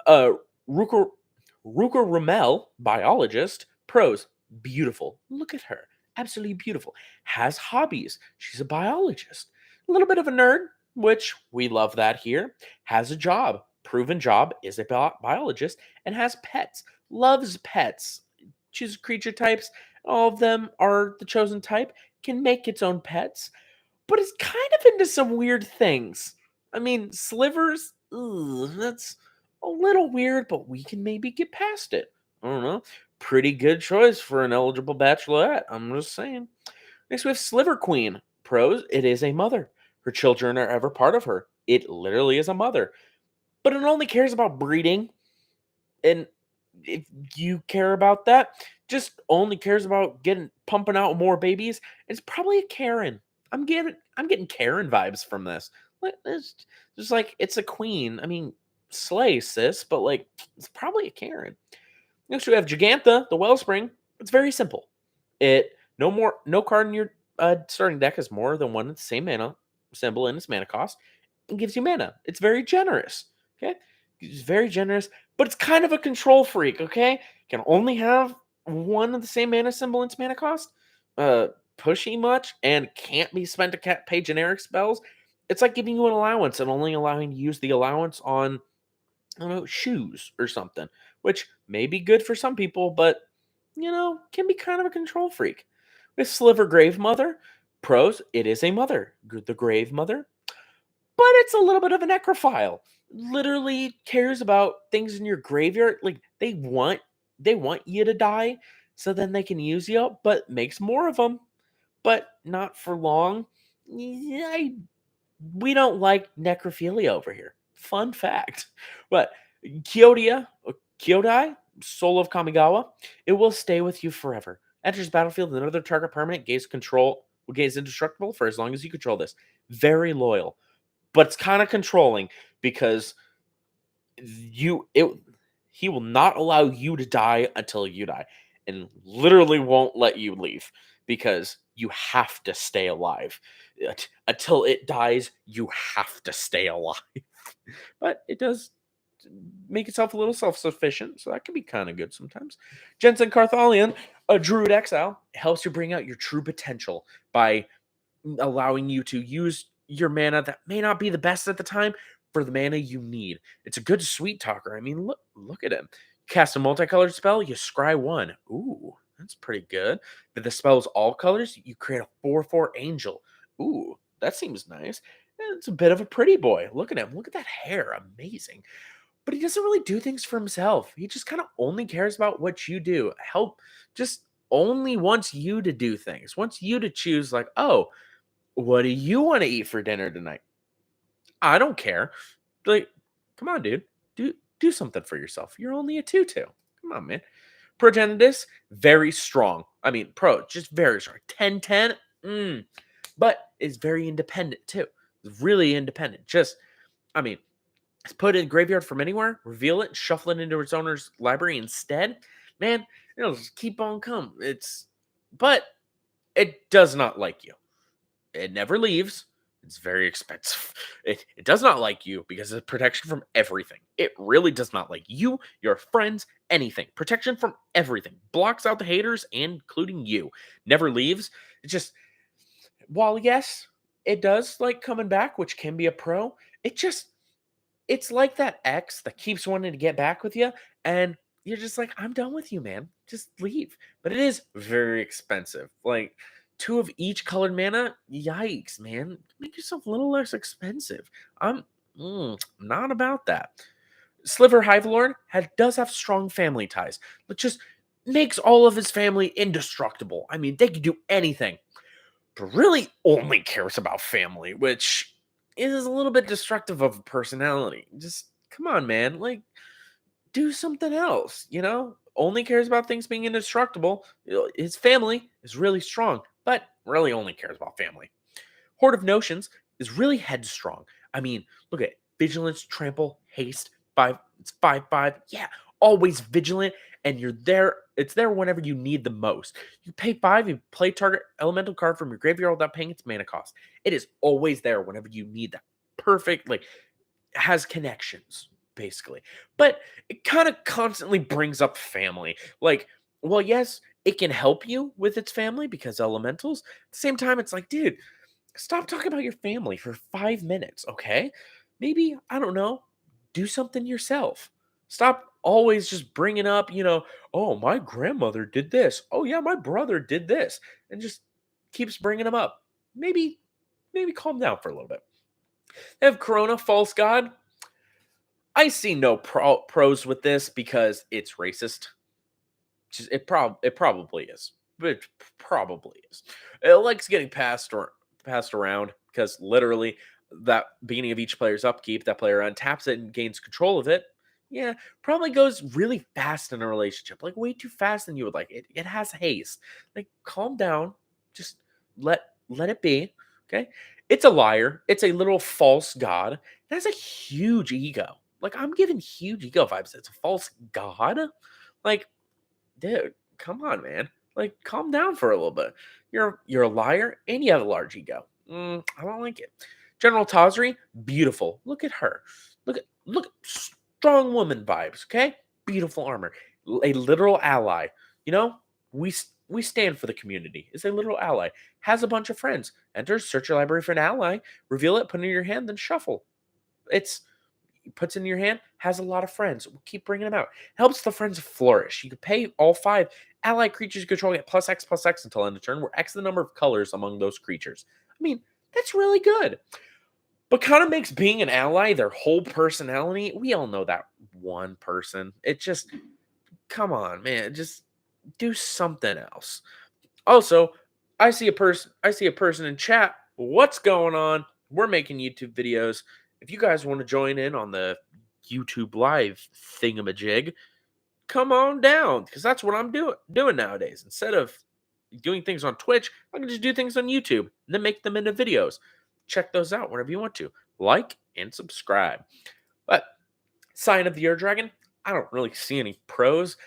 Uh, Ruka Ramel, biologist. Pros, beautiful. Look at her. Absolutely beautiful. Has hobbies. She's a biologist. A little bit of a nerd, which we love that here. Has a job. Proven job, is a biologist, and has pets. Loves pets. Chooses creature types. All of them are the chosen type. Can make its own pets, but it's kind of into some weird things. I mean, slivers, that's a little weird, but we can maybe get past it. I don't know. Pretty good choice for an eligible bachelorette. I'm just saying. Next, we have Sliver Queen. Pros, it is a mother. Her children are ever part of her. It literally is a mother. But it only cares about breeding. And if you care about that, just only cares about pumping out more babies, it's probably a Karen. I'm getting Karen vibes from this. It's just like it's a queen. I mean, slay, sis, but like it's probably a Karen. Next we have Gigantha, the Wellspring. It's very simple. No card in your starting deck has more than one of the same mana symbol in its mana cost. It gives you mana. It's very generous. Okay, it's very generous, but it's kind of a control freak. Okay, can only have one of the same mana symbol in its mana cost. Pushy much and can't be spent to pay generic spells. It's like giving you an allowance and only allowing you to use the allowance on, I don't know, shoes or something, which may be good for some people, but can be kind of a control freak. With Sliver Grave Mother, pros, it is a mother, the Grave Mother, but it's a little bit of a necrophile. Literally cares about things in your graveyard. Like they want you to die, so then they can use you up, but makes more of them, but not for long. We don't like necrophilia over here. Fun fact. But Kyodai, Soul of Kamigawa, it will stay with you forever. Enters battlefield with another target permanent, gains indestructible for as long as you control this. Very loyal. But it's kind of controlling because you it he will not allow you to die until you die, and literally won't let you leave because you have to stay alive. Until it dies, you have to stay alive. But it does make itself a little self-sufficient, so that can be kind of good sometimes. Jensen Carthalion, a Druid Exile, helps you bring out your true potential by allowing you to use your mana that may not be the best at the time for the mana you need. It's a good sweet talker. I mean, look at him. Cast a multicolored spell, you scry one. Ooh, that's pretty good. If the spell's all colors, you create a 4/4 angel. Ooh, that seems nice. And it's a bit of a pretty boy. Look at him. Look at that hair. Amazing. But he doesn't really do things for himself. He just kind of only cares about what you do. Just only wants you to do things. Wants you to choose, like, oh, what do you want to eat for dinner tonight? I don't care. Like, come on, dude. Do something for yourself. You're only a 2-2. Come on, man. Progenitus, very strong. I mean, just very strong. 10-10, but is very independent too. Really independent. Just, I mean, it's put in graveyard from anywhere, reveal it, shuffle it into its owner's library instead. Man, it'll just keep on coming. But it does not like you. It never leaves. It's very expensive. It does not like you because it's protection from everything. It really does not like you, your friends, anything. Protection from everything. Blocks out the haters, including you. Never leaves. It just, while yes, it does like coming back, which can be a pro, it just, it's like that ex that keeps wanting to get back with you, and you're just like, I'm done with you, man. Just leave. But it is very expensive. Like, two of each colored mana. Yikes, man. Make yourself a little less expensive. I'm not about that. Sliver Hivelord does have strong family ties, but just makes all of his family indestructible. I mean, they can do anything, but really only cares about family, which is a little bit destructive of a personality. Just come on, man. Like, do something else, you know? Only cares about things being indestructible. His family is really strong, but really only cares about family. Horde of Notions is really headstrong. I mean, look at it. Vigilance, trample, haste, five. It's 5/5. Yeah, always vigilant, and you're there. It's there whenever you need the most. You pay 5, you play target elemental card from your graveyard without paying its mana cost. It is always there whenever you need that. Perfect, like, has connections, basically. But it kind of constantly brings up family. Like, well, yes, it can help you with its family because elementals. At the same time, it's like, dude, stop talking about your family for 5 minutes, okay? Maybe, I don't know, do something yourself. Stop always just bringing up, oh, my grandmother did this. Oh, yeah, my brother did this. And just keeps bringing them up. Maybe calm down for a little bit. They have Corona, False God. I see no pros with this because it's racist. It probably is. It probably is. It likes getting passed around because literally that beginning of each player's upkeep, that player untaps it and gains control of it. Yeah, probably goes really fast in a relationship, like way too fast than you would like. It has haste. Like, calm down. Just let it be. Okay. It's a liar. It's a little false god. It has a huge ego. Like, I'm giving huge ego vibes. It's a false god. Like, dude, come on, man. Like, calm down for a little bit. You're a liar and you have a large ego. I don't like it. General Tazri, beautiful. Look at her. Look at strong woman vibes. Okay, beautiful armor. A literal ally. You know, we stand for the community. Is a literal ally. Has a bunch of friends. Enter, search your library for an ally, reveal it, put it in your hand, then shuffle. It's puts in your hand, has a lot of friends. We'll keep bringing them out. Helps the friends flourish. You can pay all 5 allied creatures you control get +X until end of turn, where X is the number of colors among those creatures. I mean, that's really good. But kind of makes being an ally their whole personality. We all know that one person. It just, come on, man. Just do something else. Also, I see a person in chat. What's going on? We're making YouTube videos. If you guys want to join in on the YouTube live thingamajig, come on down because that's what I'm doing nowadays. Instead of doing things on Twitch, I can just do things on YouTube and then make them into videos. Check those out whenever you want to. Like and subscribe. But Sign of the Ur Dragon, I don't really see any pros.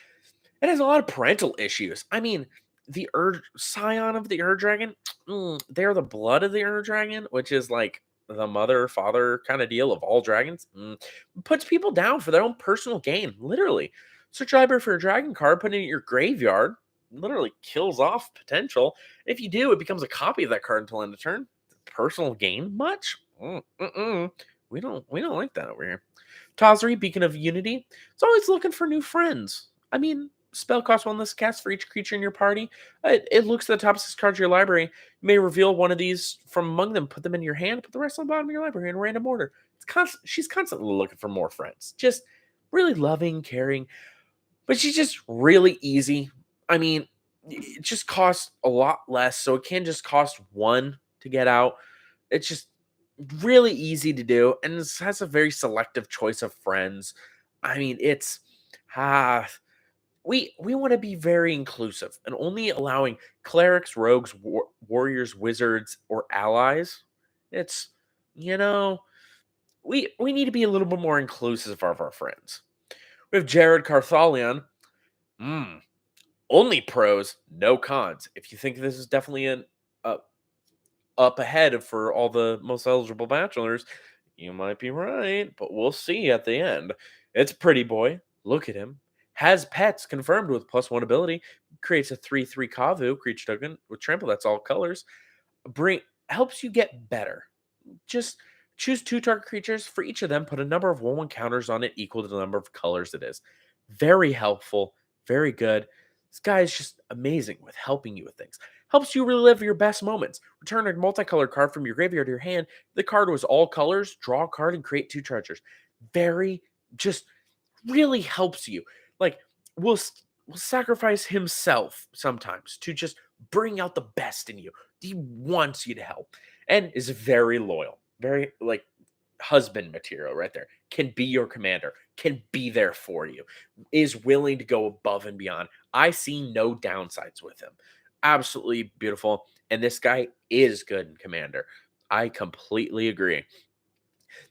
It has a lot of parental issues. I mean, the Scion of the Ur Dragon, they're the blood of the Ur Dragon, which is like the mother father kind of deal of all dragons. Puts people down for their own personal gain, literally. Search your library for a dragon card, put it in your graveyard, literally kills off potential. If you do, it becomes a copy of that card until end of turn. Personal gain, much? We don't like that over here. Tazri, Beacon of Unity. It's always looking for new friends. I mean, spell costs 1 less cast for each creature in your party. It looks at the top 6 cards of your library. You may reveal one of these from among them, put them in your hand, put the rest on the bottom of your library in random order. She's constantly looking for more friends. Just really loving, caring, but she's just really easy. I mean, it just costs a lot less, so it can just cost 1 to get out. It's just really easy to do, and this has a very selective choice of friends. I mean, it's ah, we want to be very inclusive and only allowing clerics, rogues, warriors, wizards, or allies. It's you know we need to be a little bit more inclusive of our friends. We have Jared Carthalion. Hmm. Only pros, no cons. If you think this is definitely an uh, up ahead for all the most eligible bachelors, you might be right, but we'll see at the end. It's a pretty boy. Look at him. Has pets confirmed with +1 ability. Creates a 3/3 Kavu creature token with trample. That's all colors. Bring helps you get better. Just choose 2 target creatures. For each of them, put a number of 1/1 counters on it equal to the number of colors it is. Very helpful, very good. This guy is just amazing with helping you with things. Helps you relive your best moments. Return a multicolored card from your graveyard to your hand. The card was all colors. Draw a card and create 2 treasures. Very just really helps you. Like will sacrifice himself sometimes to just bring out the best in you. He wants you to help and is very loyal. Very like husband material right there. Can be your commander, can be there for you, is willing to go above and beyond. I see no downsides with him. Absolutely beautiful. And this guy is good in commander. I completely agree.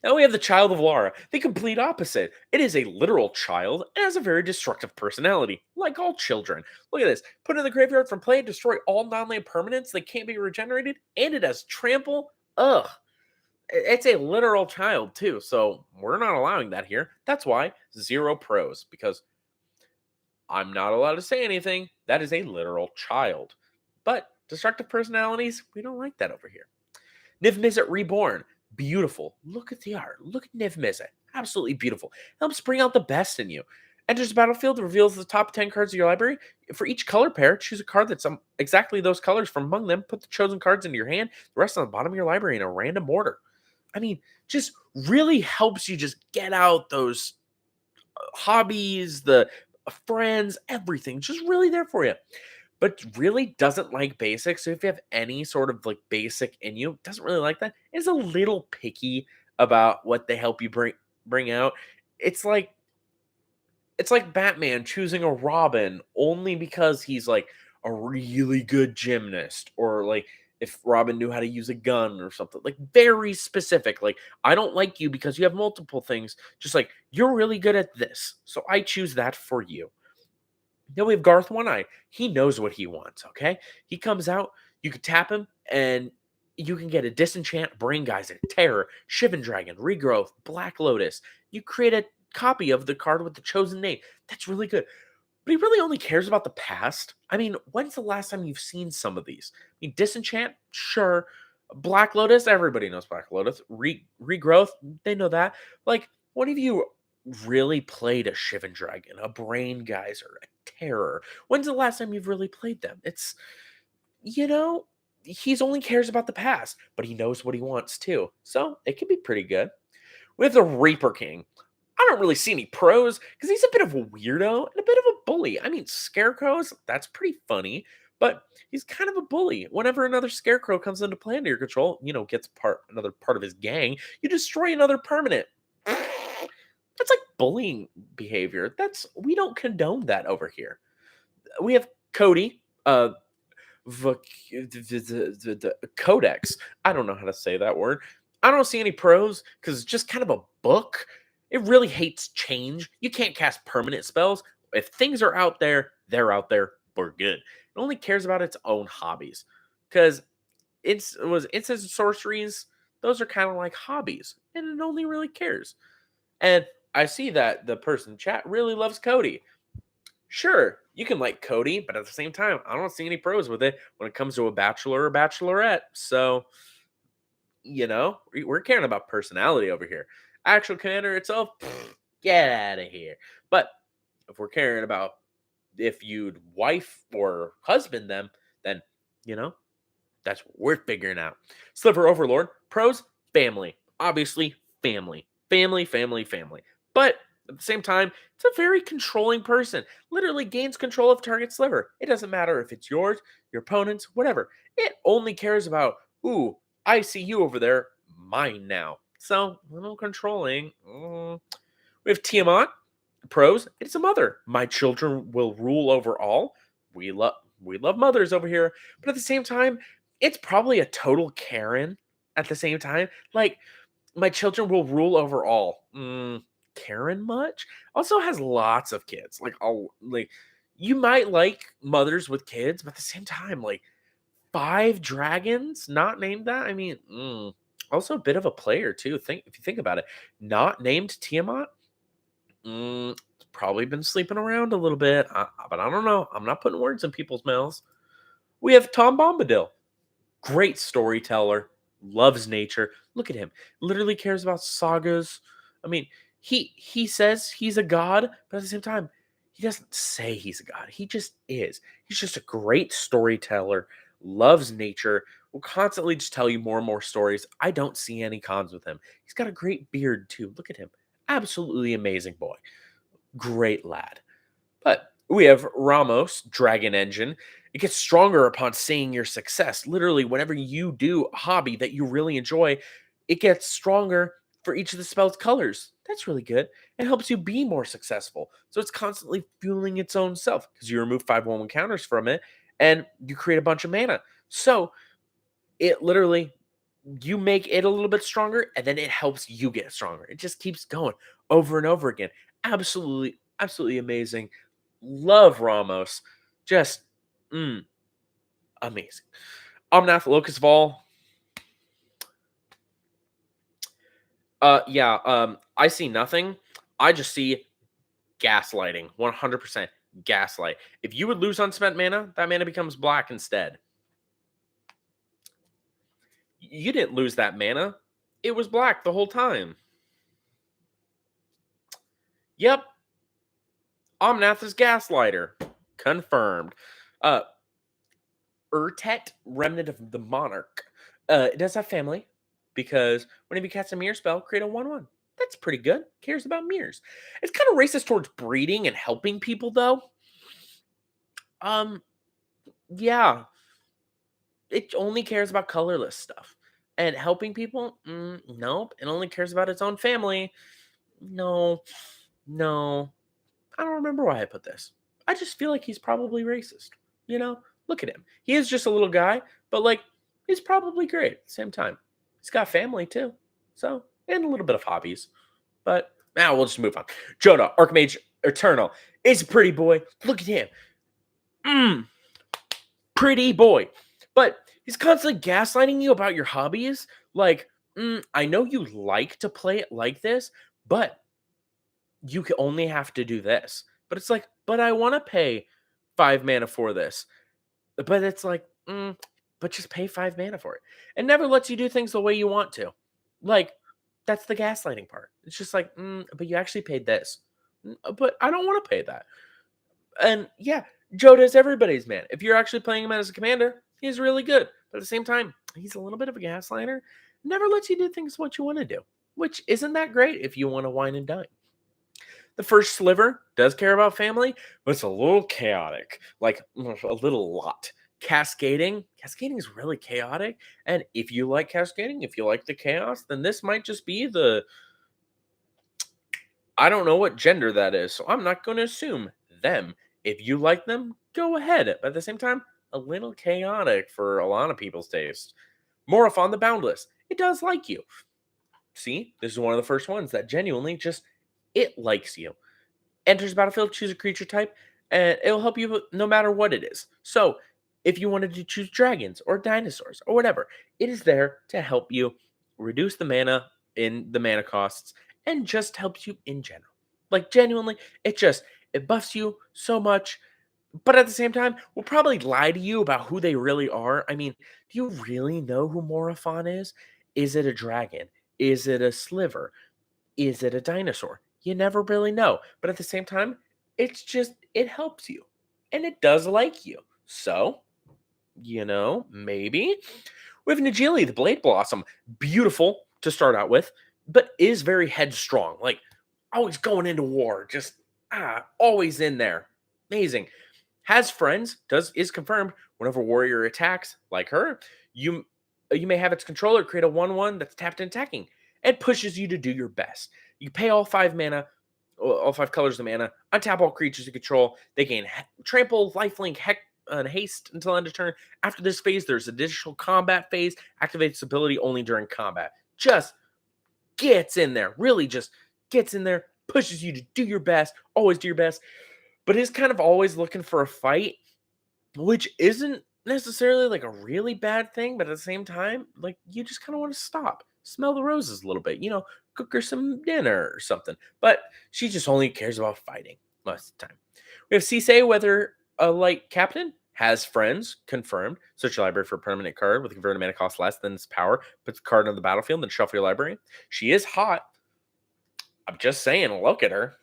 Now we have the Child of Lara, the complete opposite. It is a literal child and has a very destructive personality, like all children. Look at this. Put it in the graveyard from play, destroy all non-land permanents that can't be regenerated, and it has trample. Ugh. It's a literal child, too, so we're not allowing that here. That's why 0 pros, because I'm not allowed to say anything. That is a literal child. But destructive personalities, we don't like that over here. Niv Mizzet Reborn. Beautiful. Look at the art. Look at Niv Mizzet. Absolutely beautiful. Helps bring out the best in you. Enters the battlefield, reveals the top 10 cards of your library. For each color pair, choose a card that's exactly those colors from among them. Put the chosen cards into your hand. The rest on the bottom of your library in a random order. I mean, just really helps you just get out those hobbies, the friends, everything. Just really there for you, but really doesn't like basics. So if you have any sort of like basic in you, doesn't really like that. Is a little picky about what they help you bring out. It's like it's like Batman choosing a Robin only because he's like a really good gymnast, or like if Robin knew how to use a gun or something. Like very specific. Like I don't like you because you have multiple things. Just like you're really good at this. So I choose that for you. Then we have Garth One Eye. He knows what he wants, okay? He comes out, you can tap him, and you can get a Disenchant, Brain Geyser, Terror, Shivan Dragon, Regrowth, Black Lotus. You create a copy of the card with the chosen name. That's really good. But he really only cares about the past. I mean, when's the last time you've seen some of these? I mean, Disenchant, sure. Black Lotus, everybody knows Black Lotus. Regrowth, they know that. Like, what have you really played a Shivan Dragon, a Brain Geyser, a Terror? When's the last time you've really played them? It's, you know, he's only cares about the past, but he knows what he wants too. So it can be pretty good. We have the Reaper King. I don't really see any pros because he's a bit of a weirdo and a bit of a bully. I mean, scarecrows, that's pretty funny, but he's kind of a bully. Whenever another scarecrow comes into play under your control, gets another part of his gang, you destroy another permanent. That's like bullying behavior. We don't condone that over here. We have Cody, Codex. I don't know how to say that word. I don't see any pros because it's just kind of a book. It really hates change. You can't cast permanent spells. If things are out there, they're out there. We're good. It only cares about its own hobbies because instant sorceries. Those are kind of like hobbies, and it only really cares. And I see that the person in chat really loves Cody. Sure, you can like Cody, but at the same time, I don't see any pros with it when it comes to a bachelor or bachelorette. So, we're caring about personality over here. Actual commander itself, get out of here. But if we're caring about if you'd wife or husband them, then, you know, that's what we're figuring out. Sliver Overlord, pros, family. Obviously, family. Family, family, family. But at the same time, it's a very controlling person. Literally gains control of target sliver. It doesn't matter if it's yours, your opponent's, whatever. It only cares about, ooh, I see you over there. mine now. So, a little controlling. We have Tiamat. Pros, it's a mother. My children will rule over all. We love we love mothers over here. But at the same time, it's probably a total Karen at the same time. Like, my children will rule over all. Karen much? Also has lots of kids. Like you might like mothers with kids, but at the same time, like five dragons not named that. I mean, also a bit of a player too. Think if you think about it, not named Tiamat. Probably been sleeping around a little bit, but I don't know. I'm not putting words in people's mouths. We have Tom Bombadil. Great storyteller, loves nature. Look at him. Literally cares about sagas. I mean, he says he's a god, but at the same time, he doesn't say he's a god. He just is. He's just a great storyteller, loves nature, will constantly just tell you more and more stories. I don't see any cons with him. He's got a great beard too. Look at him. Absolutely amazing boy. Great lad. But we have Ramos, Dragon Engine. It gets stronger upon seeing your success. Literally, whenever you do a hobby that you really enjoy, it gets stronger for each of the spell's colors. That's really good. It helps you be more successful. So it's constantly fueling its own self because you remove 5/1 counters from it and you create a bunch of mana. So it literally, you make it a little bit stronger and then it helps you get stronger. It just keeps going over and over again. Absolutely, absolutely amazing. Love Ramos. Just amazing. Omnath, Locust of All. Yeah, I see nothing. I just see gaslighting. 100% gaslight. If you would lose unspent mana, that mana becomes black instead. You didn't lose that mana. It was black the whole time. Yep. Omnath is Gaslighter. Confirmed. Uh, Urtet, Remnant of the Monarch. It does have family because whenever you cast a mirror spell, create a 1/1. That's pretty good. Cares about mirrors. It's kind of racist towards breeding and helping people, though. Yeah. It only cares about colorless stuff. And helping people? Nope. It only cares about its own family. No. No. I don't remember why I put this. I just feel like he's probably racist. You know, look at him. He is just a little guy, but like he's probably great at the same time. He's got family too. So, and a little bit of hobbies. But now we'll just move on. Joda, Archmage Eternal. Is a pretty boy. Look at him. Pretty boy. But he's constantly gaslighting you about your hobbies. Like, I know you like to play it like this, but you can only have to do this. But it's like, but I want to pay 5 mana for this. But it's like, but just pay 5 mana for it. It never lets you do things the way you want to. Like, that's the gaslighting part. It's just like, but you actually paid this. But I don't want to pay that. And yeah, Joda's everybody's man. If you're actually playing him as a commander, he's really good. But at the same time, he's a little bit of a gaslighter. Never lets you do things what you want to do, which isn't that great if you want to wine and dine. The first sliver does care about family, but it's a little chaotic, like a little lot. Cascading is really chaotic. And if you like cascading, if you like the chaos, then this might just be the, I don't know what gender that is, so I'm not going to assume them. If you like them, go ahead. But at the same time, a little chaotic for a lot of people's taste. Morophon the Boundless. It does like you. See, this is one of the first ones that genuinely just, it likes you. Enters battlefield, choose a creature type, and it'll help you no matter what it is. So, if you wanted to choose dragons or dinosaurs or whatever, it is there to help you reduce the mana in the mana costs and just helps you in general. Like, genuinely, it buffs you so much, but at the same time, will probably lie to you about who they really are. I mean, do you really know who Morophon is? Is it a dragon? Is it a sliver? Is it a dinosaur? You never really know. But at the same time, it's just, it helps you. And it does like you. So, maybe. We have Najili, the Blade Blossom. Beautiful to start out with, but is very headstrong. Like, always going into war. Just, always in there. Amazing. Has friends, is confirmed. Whenever warrior attacks, like her, You may have its controller create a 1/1 that's tapped and attacking and pushes you to do your best. You pay all 5 mana, all 5 colors of mana, untap all creatures you control. They gain trample, lifelink, heck, and haste until end of turn. After this phase, there's additional combat phase. Activates ability only during combat. Just gets in there, really just gets in there, pushes you to do your best, always do your best, but is kind of always looking for a fight, which isn't necessarily like a really bad thing, but at the same time, like you just kind of want to stop, smell the roses a little bit, cook her some dinner or something. But she just only cares about fighting most of the time. We have Cisse, whether a light captain, has friends, confirmed. Search your library for a permanent card with a converted mana cost less than its power. Put the card on the battlefield, then shuffle your library. She is hot. I'm just saying, look at her.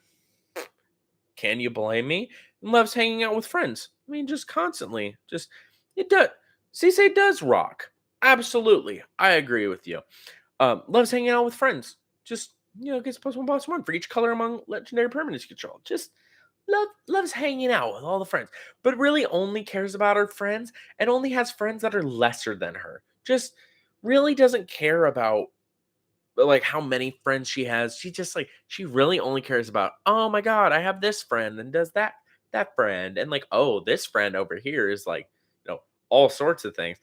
Can you blame me? And loves hanging out with friends. I mean, just constantly. Just it does. Cisse does rock. Absolutely, I agree with you. Loves hanging out with friends. Just gets +1/+1 for each color among legendary permanents you control. Just loves hanging out with all the friends, but really only cares about her friends and only has friends that are lesser than her. Just really doesn't care about like how many friends she has. She just like she really only cares about, oh my god, I have this friend and does that friend, and like, oh, this friend over here is like, all sorts of things.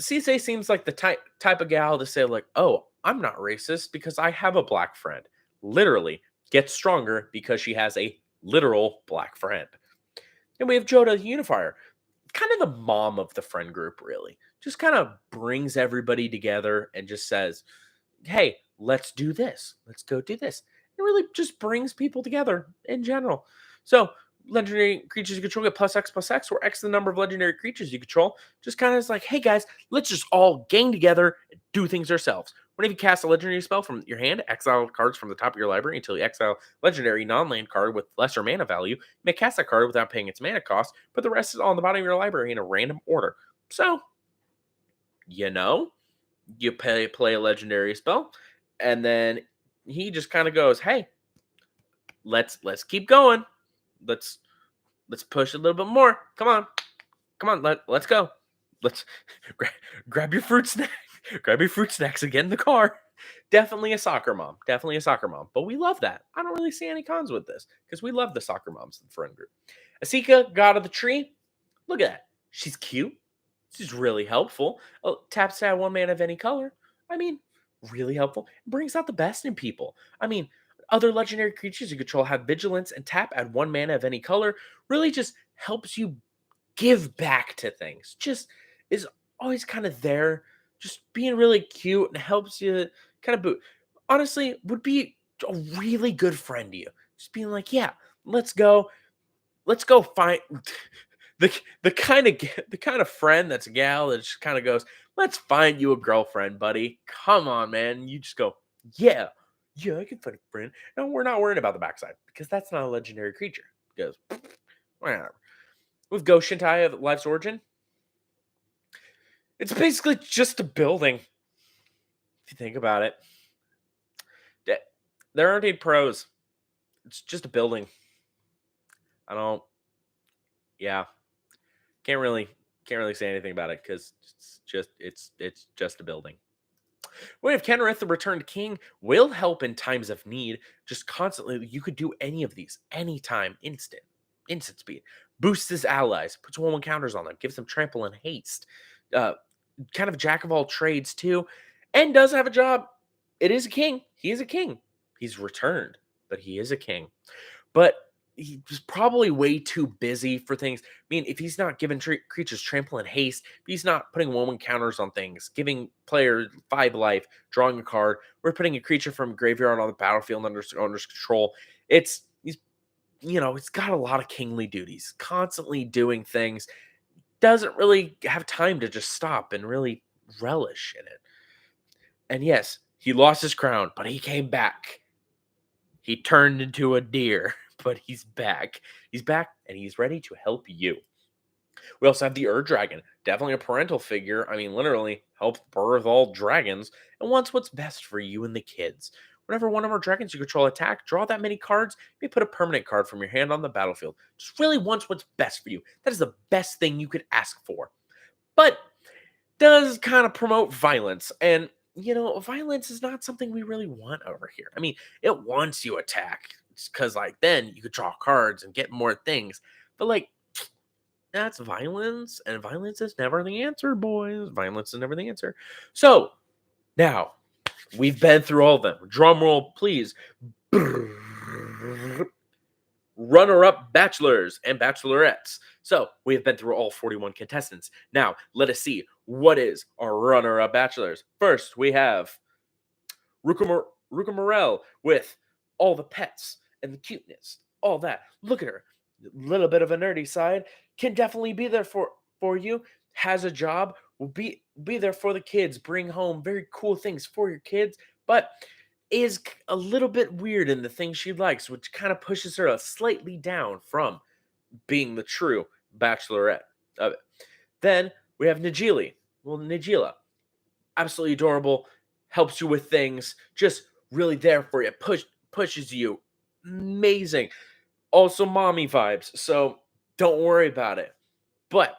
Cisse seems like the type of gal to say like, oh, I'm not racist because I have a black friend. Literally gets stronger because she has a literal black friend. And we have Joda the Unifier, kind of the mom of the friend group, really. Just kind of brings everybody together and just says, hey, let's do this. Let's go do this. It really just brings people together in general. So, legendary creatures you control get +X+X, where X is the number of legendary creatures you control. Just kind of is like, hey guys, let's just all gang together and do things ourselves. Whenever you cast a legendary spell from your hand, exile cards from the top of your library until you exile legendary non-land card with lesser mana value. You may cast that card without paying its mana cost, but the rest is on the bottom of your library in a random order. So, you know, you play a legendary spell, and then he just kind of goes, "Hey, let's keep going. Let's let's push a little bit more. Come on, let's go. Let's gra- grab your fruit snack, grab your fruit snacks and get in the car." Definitely a soccer mom, definitely a soccer mom. But we love that. I don't really see any cons with this because we love the soccer moms in the friend group. Asika, God of the Tree. Look at that. She's cute. She's really helpful. Oh, taps to add 1 mana of any color. I mean, really helpful. Brings out the best in people. I mean, other legendary creatures you control have vigilance and tap add 1 mana of any color. Really just helps you give back to things. Just is always kind of there. Just being really cute and helps you kind of boot. Honestly, would be a really good friend to you. Just being like, yeah, let's go. Let's go find the kind of friend that's a gal that just kind of goes, let's find you a girlfriend, buddy. Come on, man. You just go, yeah, yeah, I can find a friend. No, we're not worried about the backside because that's not a legendary creature. Because whatever. With Ghost Shintai of Life's Origin, it's basically just a building. If you think about it, there aren't any pros. It's just a building. I don't. Yeah, can't really say anything about it because it's just a building. We have Kenrith, the Returned King, will help in times of need. Just constantly, you could do any of these anytime, instant speed. Boosts his allies, puts 1/1 counters on them, gives them trample and haste. Uh, kind of jack of all trades too, and does have a job. It is a king. He is a king. He's returned, but he is a king. But he's probably way too busy for things. I mean, if he's not giving creatures trample and haste, if he's not putting 1/1 counters on things, giving player 5 life, drawing a card, we're putting a creature from graveyard on the battlefield under owner's control. He's got a lot of kingly duties, constantly doing things. Doesn't really have time to just stop and really relish in it. And yes, he lost his crown, but he came back. He turned into a deer, but he's back. He's back and he's ready to help you. We also have the Dragon, definitely a parental figure. I mean, literally helps birth all dragons and wants what's best for you and the kids. Whenever one of our dragons you control attack, draw that many cards, maybe put a permanent card from your hand on the battlefield. Just really wants what's best for you. That is the best thing you could ask for. But does kind of promote violence. And, violence is not something we really want over here. I mean, it wants you attack because, like, then you could draw cards and get more things. But, like, that's violence, and violence is never the answer, boys. Violence is never the answer. So, now, we've been through all of them. Drum roll, please. Runner-up bachelors and bachelorettes. So we have been through all 41 contestants. Now let us see what is our runner-up bachelors. First, we have Ruka Morel with all the pets and the cuteness, all that. Look at her, little bit of a nerdy side. Can definitely be there for you. Has a job. Will be there for the kids. Bring home very cool things for your kids, but is a little bit weird in the things she likes, which kind of pushes her slightly down from being the true bachelorette of it. Then we have Najili. Well, Najila, absolutely adorable, helps you with things, just really there for you, pushes you, amazing. Also, mommy vibes, so don't worry about it. But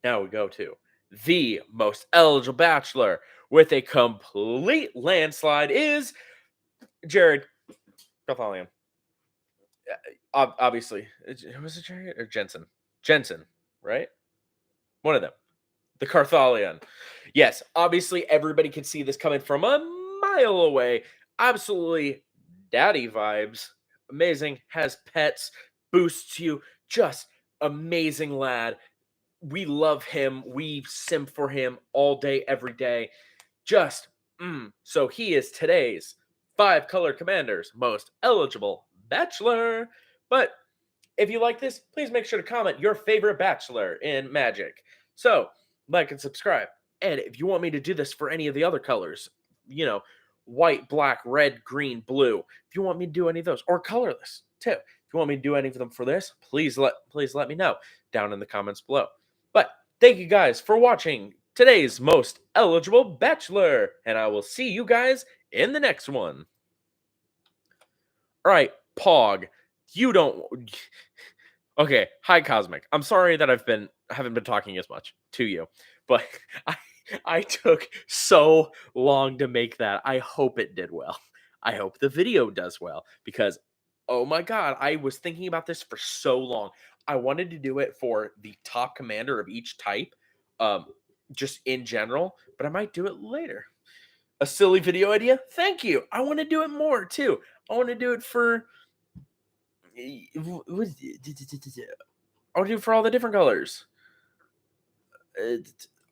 now we go to the most eligible bachelor with a complete landslide is Jared Bartholomew. Obviously, was it Jared or Jensen? Jensen, right? One of them. The Carthalion. Yes, obviously everybody can see this coming from a mile away. Absolutely daddy vibes. Amazing. Has pets. Boosts you. Just amazing lad. We love him. We sim for him all day, every day. Just, so he is today's 5-color commanders most eligible bachelor. But if you like this, please make sure to comment your favorite bachelor in Magic. So, like and subscribe. And if you want me to do this for any of the other colors, white, black, red, green, blue, if you want me to do any of those, or colorless too, if you want me to do any of them for this, please let me know down in the comments below. But thank you guys for watching today's most eligible bachelor, and I will see you guys in the next one. All right, Pog, you don't. Okay, hi Cosmic. I'm sorry that haven't been talking as much to you, but I took so long to make that. I hope it did well. I hope the video does well because oh my god, I was thinking about this for so long. I wanted to do it for the top commander of each type, just in general, but I might do it later. A silly video idea? Thank you. I want to do it more too. I want to do it for I'll do it for all the different colors.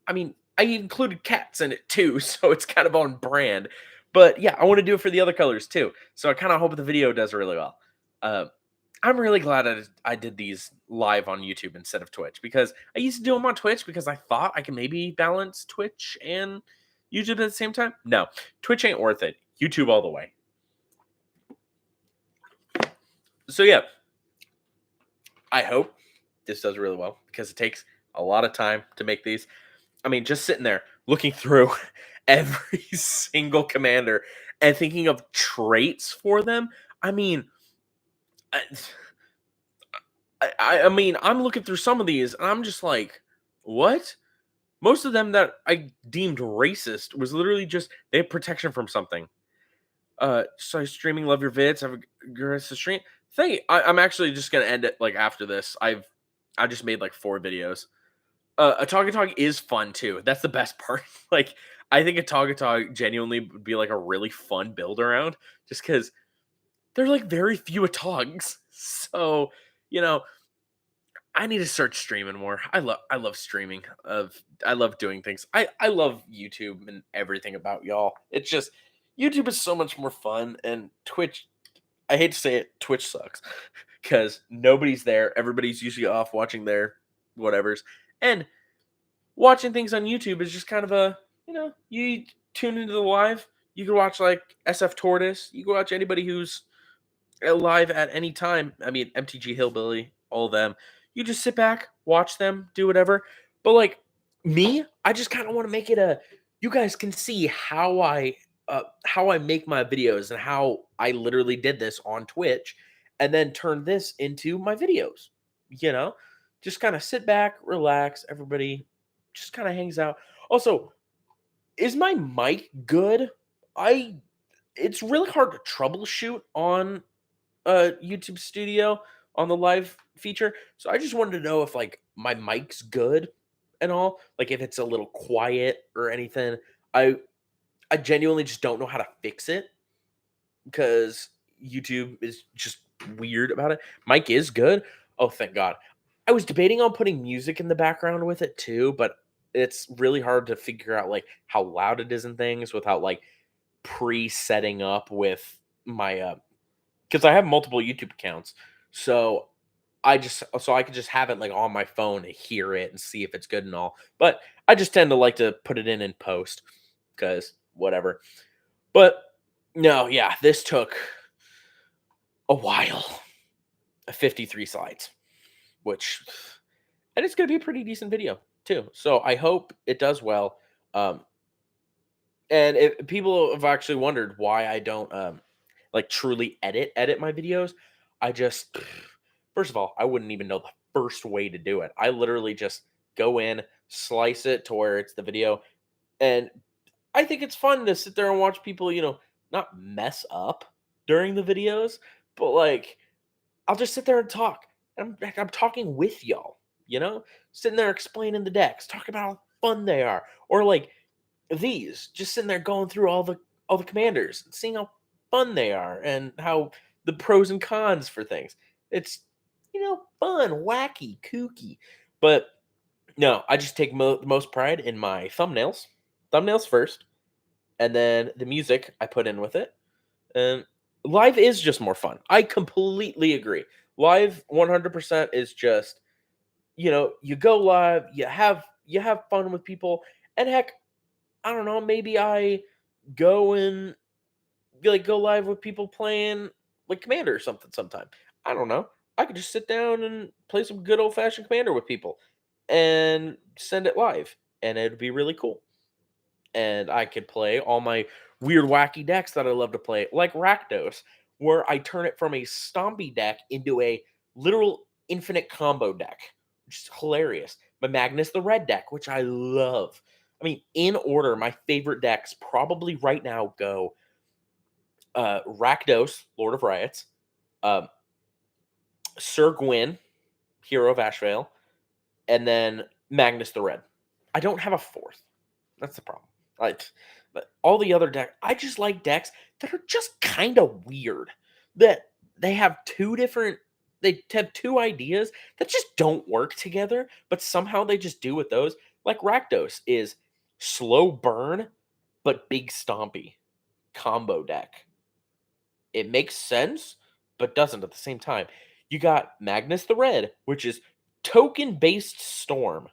I mean, I included cats in it too, so it's kind of on brand. But yeah, I want to do it for the other colors too. So I kind of hope the video does really well. I'm really glad I did these live on YouTube instead of Twitch because I used to do them on Twitch because I thought I could maybe balance Twitch and YouTube at the same time. No, Twitch ain't worth it. YouTube all the way. So yeah, I hope this does really well because it takes a lot of time to make these. I mean, just sitting there looking through every single commander and thinking of traits for them. I mean, I mean, I'm looking through some of these and I'm just like, what? Most of them that I deemed racist was literally just they have protection from something. So streaming, love your vids. Have a great stream. I'm actually just gonna end it like after this. I just made like 4 videos. A Togatog is fun too. That's the best part. Like, I think a Togatog genuinely would be like a really fun build around, just because there are like very few Atogs. So, I need to start streaming more. I love streaming. I love doing things. I love YouTube and everything about y'all. It's just YouTube is so much more fun, and Twitch. I hate to say it, Twitch sucks because nobody's there. Everybody's usually off watching their whatevers, and watching things on YouTube is just kind of you tune into the live. You can watch like SF Tortoise. You can watch anybody who's live at any time. I mean, MTG Hillbilly, all of them. You just sit back, watch them, do whatever. But like me, I just kind of want to make it you guys can see how I make my videos and how I literally did this on Twitch and then turn this into my videos. Just kind of sit back, relax, everybody just kind of hangs out. Also, is my mic good? I It's really hard to troubleshoot on YouTube Studio on the live feature. So I just wanted to know if like my mic's good and all, like if it's a little quiet or anything. I I genuinely just don't know how to fix it because YouTube is just weird about it. Mic is good. Oh, thank God. I was debating on putting music in the background with it too, but it's really hard to figure out like how loud it is and things without like pre-setting up with my because I have multiple YouTube accounts. So I could just have it like on my phone and hear it and see if it's good and all. But I just tend to like to put it in post because whatever. But no, yeah, this took a while. 53 slides, which and it's going to be a pretty decent video too. So I hope it does well. Um and if people have actually wondered why I don't like truly edit my videos, I just first of all, I wouldn't even know the first way to do it. I literally just go in, slice it to where it's the video, and I think it's fun to sit there and watch people, not mess up during the videos, but like I'll just sit there and talk. I'm talking with y'all, sitting there explaining the decks, talking about how fun they are, or like these, just sitting there going through all the commanders, and seeing how fun they are and how the pros and cons for things. It's fun, wacky, kooky. But no, I just take the most pride in my thumbnails. Thumbnails first, and then the music I put in with it. And live is just more fun. I completely agree. Live 100% is just, you go live, you have fun with people, and heck, I don't know, maybe I go and like go live with people playing like Commander or something sometime. I don't know. I could just sit down and play some good old fashioned Commander with people and send it live, and it'd be really cool. And I could play all my weird wacky decks that I love to play, like Rakdos, where I turn it from a Stompy deck into a literal infinite combo deck, which is hilarious. My Magnus the Red deck, which I love. I mean, in order, my favorite decks probably right now go Rakdos, Lord of Riots, um, Sir Gwyn, Hero of Ashvale, and then Magnus the Red. I don't have a fourth. That's the problem. Like, but all the other decks, I just like decks that are just kind of weird. That they have they have two ideas that just don't work together, but somehow they just do with those. Like Rakdos is slow burn, but big stompy combo deck. It makes sense, but doesn't at the same time. You got Magnus the Red, which is token based storm.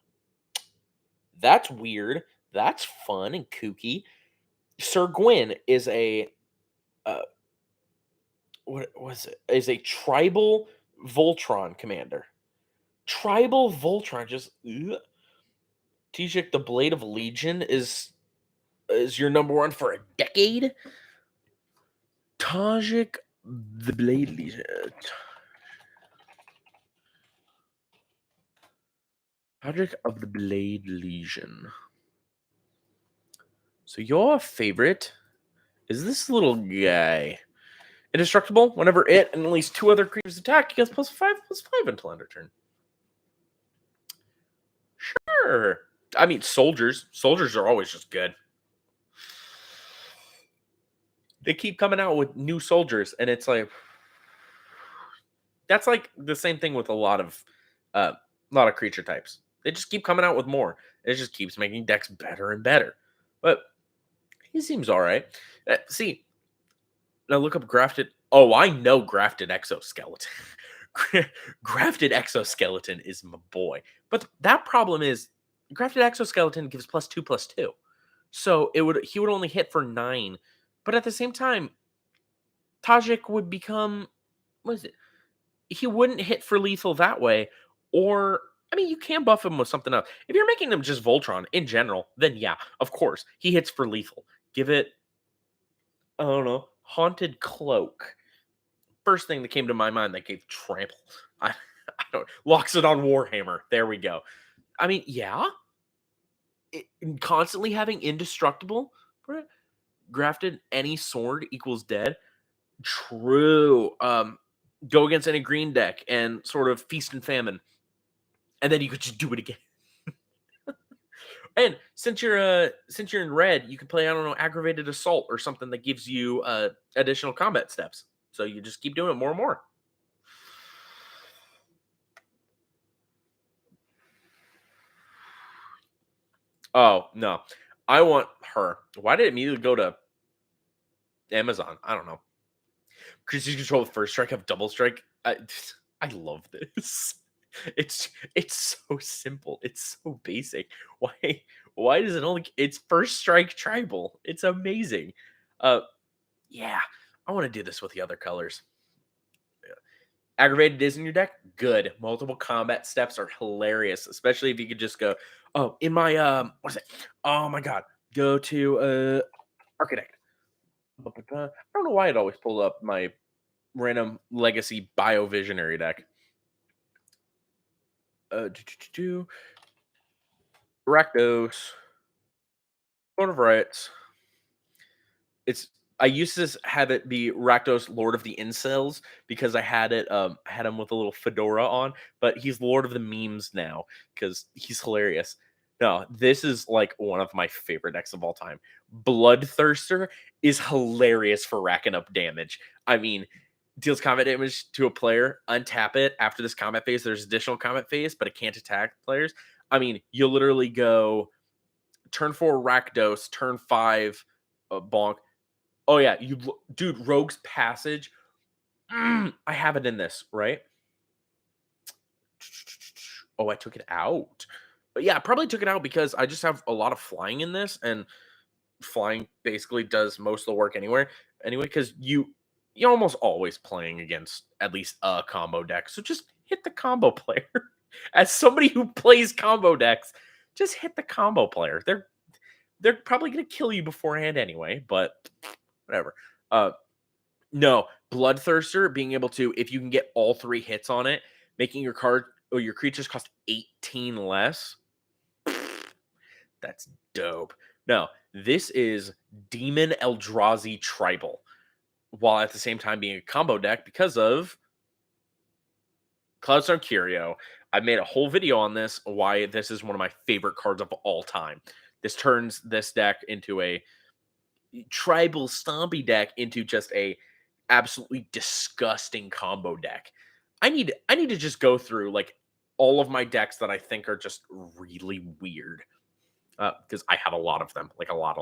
That's weird. That's fun and kooky. Sir Gwyn is a uh, what was it? Is a tribal Voltron commander. Tribal Voltron just ugh. Tijik the Blade of Legion is your number one for a decade. Tajik the Blade Legion. Tajik of the Blade Legion. So your favorite is this little guy. Indestructible. Whenever it and at least two other creatures attack, he gets +5/+5 until end of turn. Sure. I mean, soldiers. Soldiers are always just good. They keep coming out with new soldiers, and it's like that's like the same thing with a lot of creature types. They just keep coming out with more. It just keeps making decks better and better. But he seems all right. See, now look up grafted. Oh, I know grafted exoskeleton. Grafted exoskeleton is my boy. But that problem is grafted exoskeleton gives +2/+2. So he would only hit for 9. But at the same time, Tajik would become what is it? He wouldn't hit for lethal that way. Or I mean, you can buff him with something else. If you're making him just Voltron in general, then yeah, of course, he hits for lethal. Give it, I don't know, Haunted Cloak. First thing that came to my mind that gave trample. I, I don't locks it on Warhammer. There we go. I mean, yeah. constantly having indestructible right, grafted any sword equals dead. True. Go against any green deck and sort of feast and famine, and then you could just do it again. And since you're in red, you can play, I don't know, aggravated assault or something that gives you additional combat steps. So you just keep doing it more and more. Oh no, I want her. Why did it immediately go to Amazon? I don't know. Because you control the first strike, have double strike. I love this. It's so simple. It's so basic. Why does it only? It's first strike tribal. It's amazing. Uh, yeah, I want to do this with the other colors. Aggravated is in your deck. Good. Multiple combat steps are hilarious, especially if you could just go. Oh, in my what is it? Oh my god, go to architect. I don't know why it always pulled up my random legacy biovisionary deck. Uh, do, do, do, do. Rakdos, Lord of Rights. It's I used to have it be Rakdos, Lord of the Incels, because I had him with a little fedora on, but he's Lord of the Memes now because he's hilarious. No, this is like one of my favorite decks of all time. Bloodthirster is hilarious for racking up damage. I mean, deals combat damage to a player, untap it. After this combat phase, there's additional combat phase, but it can't attack players. I mean, you literally go turn 4 Rakdos, turn 5 Bonk. Oh yeah, dude, Rogue's Passage. I have it in this, right? Oh, I took it out. But yeah, I probably took it out because I just have a lot of flying in this, and flying basically does most of the work anywhere. Anyway, because you're almost always playing against at least a combo deck. So just hit the combo player. As somebody who plays combo decks, just hit the combo player. They're probably gonna kill you beforehand anyway, but whatever. Uh no, Bloodthirster being able to, if you can get all 3 hits on it, making your card or your creatures cost 18 less. That's dope. No, this is Demon Eldrazi Tribal, while at the same time being a combo deck because of Cloudstone Curio. I've made a whole video on this, why this is one of my favorite cards of all time. This turns this deck into a tribal stompy deck into just a absolutely disgusting combo deck. I need to just go through like all of my decks that I think are just really weird. Because I have a lot of them, like a lot.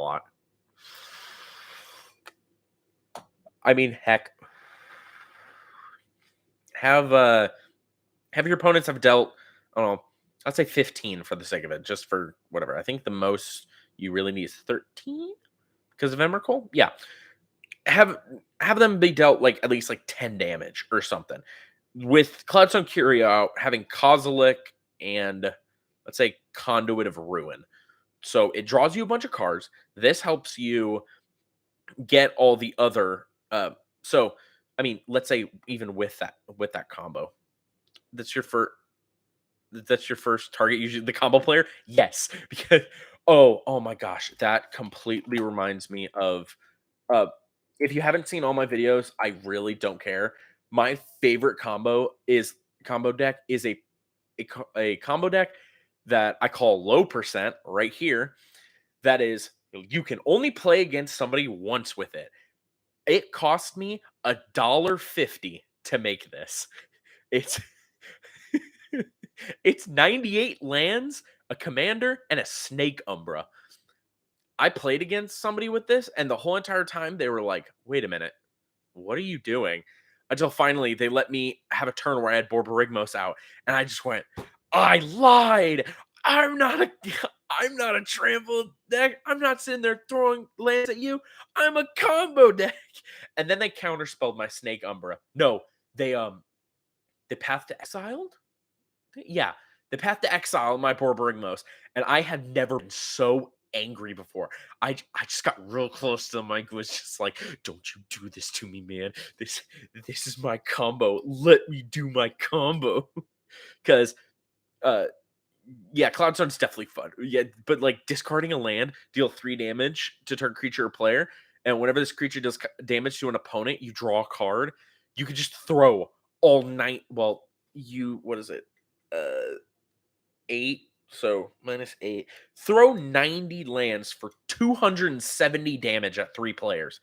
I mean, heck, have have your opponents have dealt, I don't know, I'd say 15 for the sake of it, just for whatever. I think the most you really need is 13 because of Emrakul. Yeah. Have have them be dealt like at least like 10 damage or something. With Cloudstone Curio out, having Kozilek and let's say Conduit of Ruin. So it draws you a bunch of cards. This helps you get all the other so I mean, let's say even with that combo. That's your first that's your first target, usually the combo player. Yes, because oh my gosh, that completely reminds me of uh if you haven't seen all my videos, I really don't care. My favorite combo deck is a combo deck that I call low percent right here. That is, you can only play against somebody once with it. It cost me $1.50 to make this. It's it's 98 lands, a commander, and a snake umbra. I played against somebody with this, and the whole entire time they were like, wait a minute, what are you doing? Until finally they let me have a turn where I had Borborygmos out, and I just went, I lied. I'm not a I'm not a trample deck. I'm not sitting there throwing lands at you. I'm a combo deck. And then they counterspelled my Snake Umbra. No, they Path to Exiled? Yeah, the Path to Exile my Borborygmos, and I had never been so angry before. I just got real close to the mic, was just like, "Don't you do this to me, man. This is my combo. Let me do my combo." Because uh Yeah, Cloud Stone's definitely fun. Yeah, but like discarding a land, deal 3 damage to target creature or player, and whenever this creature does damage to an opponent, you draw a card. You could just throw all night. Well, you what is it? 8, so -8. Throw 90 lands for 270 damage at 3 players.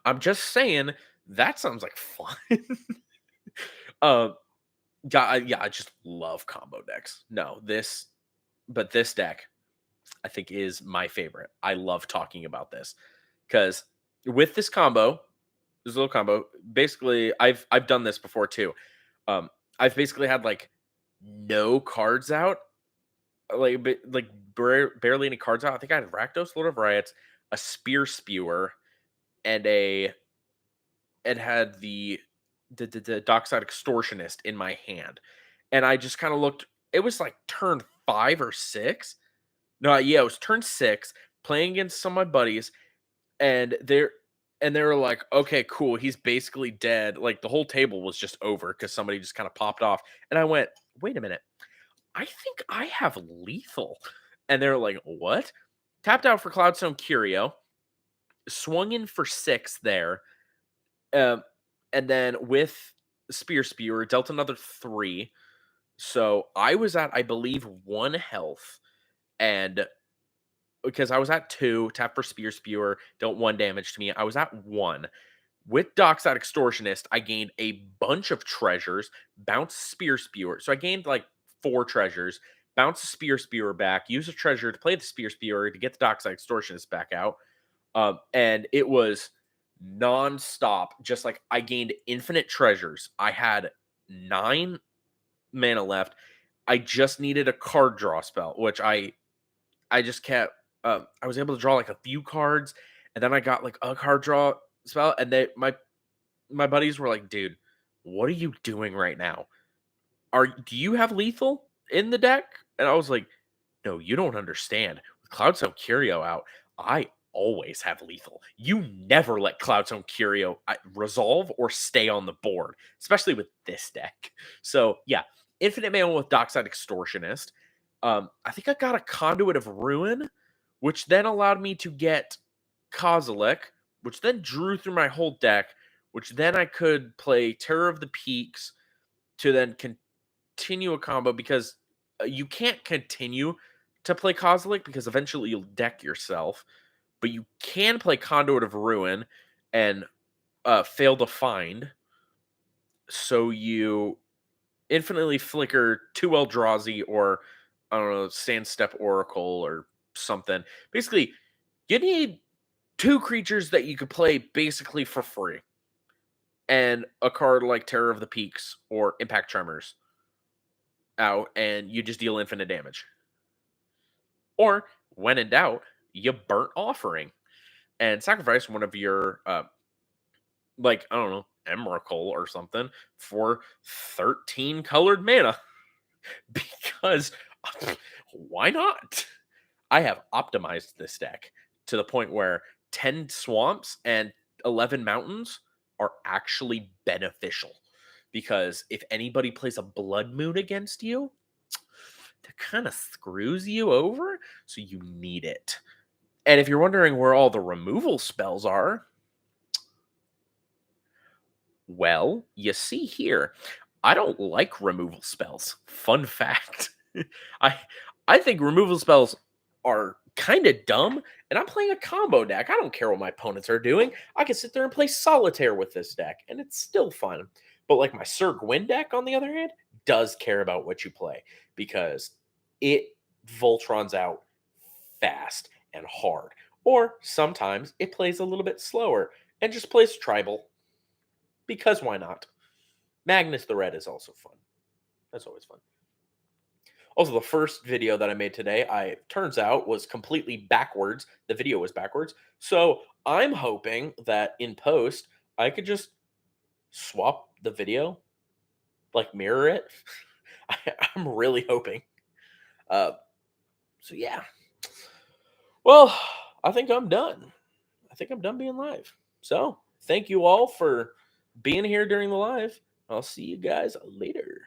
I'm just saying that sounds like fun. um, yeah, I just love combo decks. No, this deck I think is my favorite. I love talking about this because with this little combo, basically I've done this before too. Um, I've basically had like no cards out, like barely any cards out. I think I had Rakdos, Lord of Riots, a Spear Spewer, and it had the Dockside Extortionist in my hand, and I just kind of looked. It was like turn 5 or 6. No, yeah, it was turn 6, playing against some of my buddies, and they were like, "Okay, cool, he's basically dead." Like, the whole table was just over because somebody just kinda popped off, and I went, "Wait a minute, I think I have lethal." And they were like, "What?" Tapped out for Cloudstone Curio, swung in for 6 there, um, and then with Spear Spewer, dealt another 3. So, I was at, I believe, 1 health, and because I was at 2, tap for Spear Spewer, dealt 1 damage to me. I was at 1. With Dockside Extortionist, I gained a bunch of treasures, bounced Spear Spewer. So I gained like 4 treasures, bounced the Spear Spewer back, use a treasure to play the Spear Spewer to get the Dockside Extortionist back out. And it was non-stop. Just like I gained infinite treasures. I had 9 mana left. I just needed a card draw spell, which I just kept. I was able to draw like a few cards, and then I got like a card draw spell, and my buddies were like, "Dude, what are you doing right now? Do you have lethal in the deck?" And I was like, "No, you don't understand. With Cloudstone Curio out, I always have lethal. You never let Cloudstone Curio resolve or stay on the board, especially with this deck." So yeah, infinite mana with Dockside Extortionist. I think I got a Conduit of Ruin, which then allowed me to get Kozilek, which then drew through my whole deck, which then I could play Terror of the Peaks to then continue a combo because you can't continue to play Kozilek because eventually you'll deck yourself, but you can play Conduit of Ruin and fail to find. So you infinitely flicker 2 Eldrazi or, I don't know, Sandstep Oracle or something. Basically, you need 2 creatures that you could play basically for free, and a card like Terror of the Peaks or Impact Tremors out, and you just deal infinite damage. Or, when in doubt, you Burnt Offering and sacrifice one of your, like, I don't know, Emrakul or something for 13 colored mana. Because why not? I have optimized this deck to the point where 10 swamps and 11 mountains are actually beneficial. Because if anybody plays a Blood Moon against you, that kind of screws you over. So you need it. And if you're wondering where all the removal spells are, well, you see here, I don't like removal spells. Fun fact. I I think removal spells are kind of dumb, and I'm playing a combo deck. I don't care what my opponents are doing. I can sit there and play solitaire with this deck, and it's still fun. But like my Sir Gwyn deck, on the other hand, does care about what you play because it Voltrons out fast and hard. Or sometimes it plays a little bit slower and just plays tribal because why not? Magnus the Red is also fun. That's always fun. Also, the first video that I made today, I turns out was completely backwards. The video was backwards. So I'm hoping that in post, I could just swap the video, like mirror it. I'm really hoping. Uh, so yeah. Well, I think I'm done. I think I'm done being live. So thank you all for being here during the live. I'll see you guys later.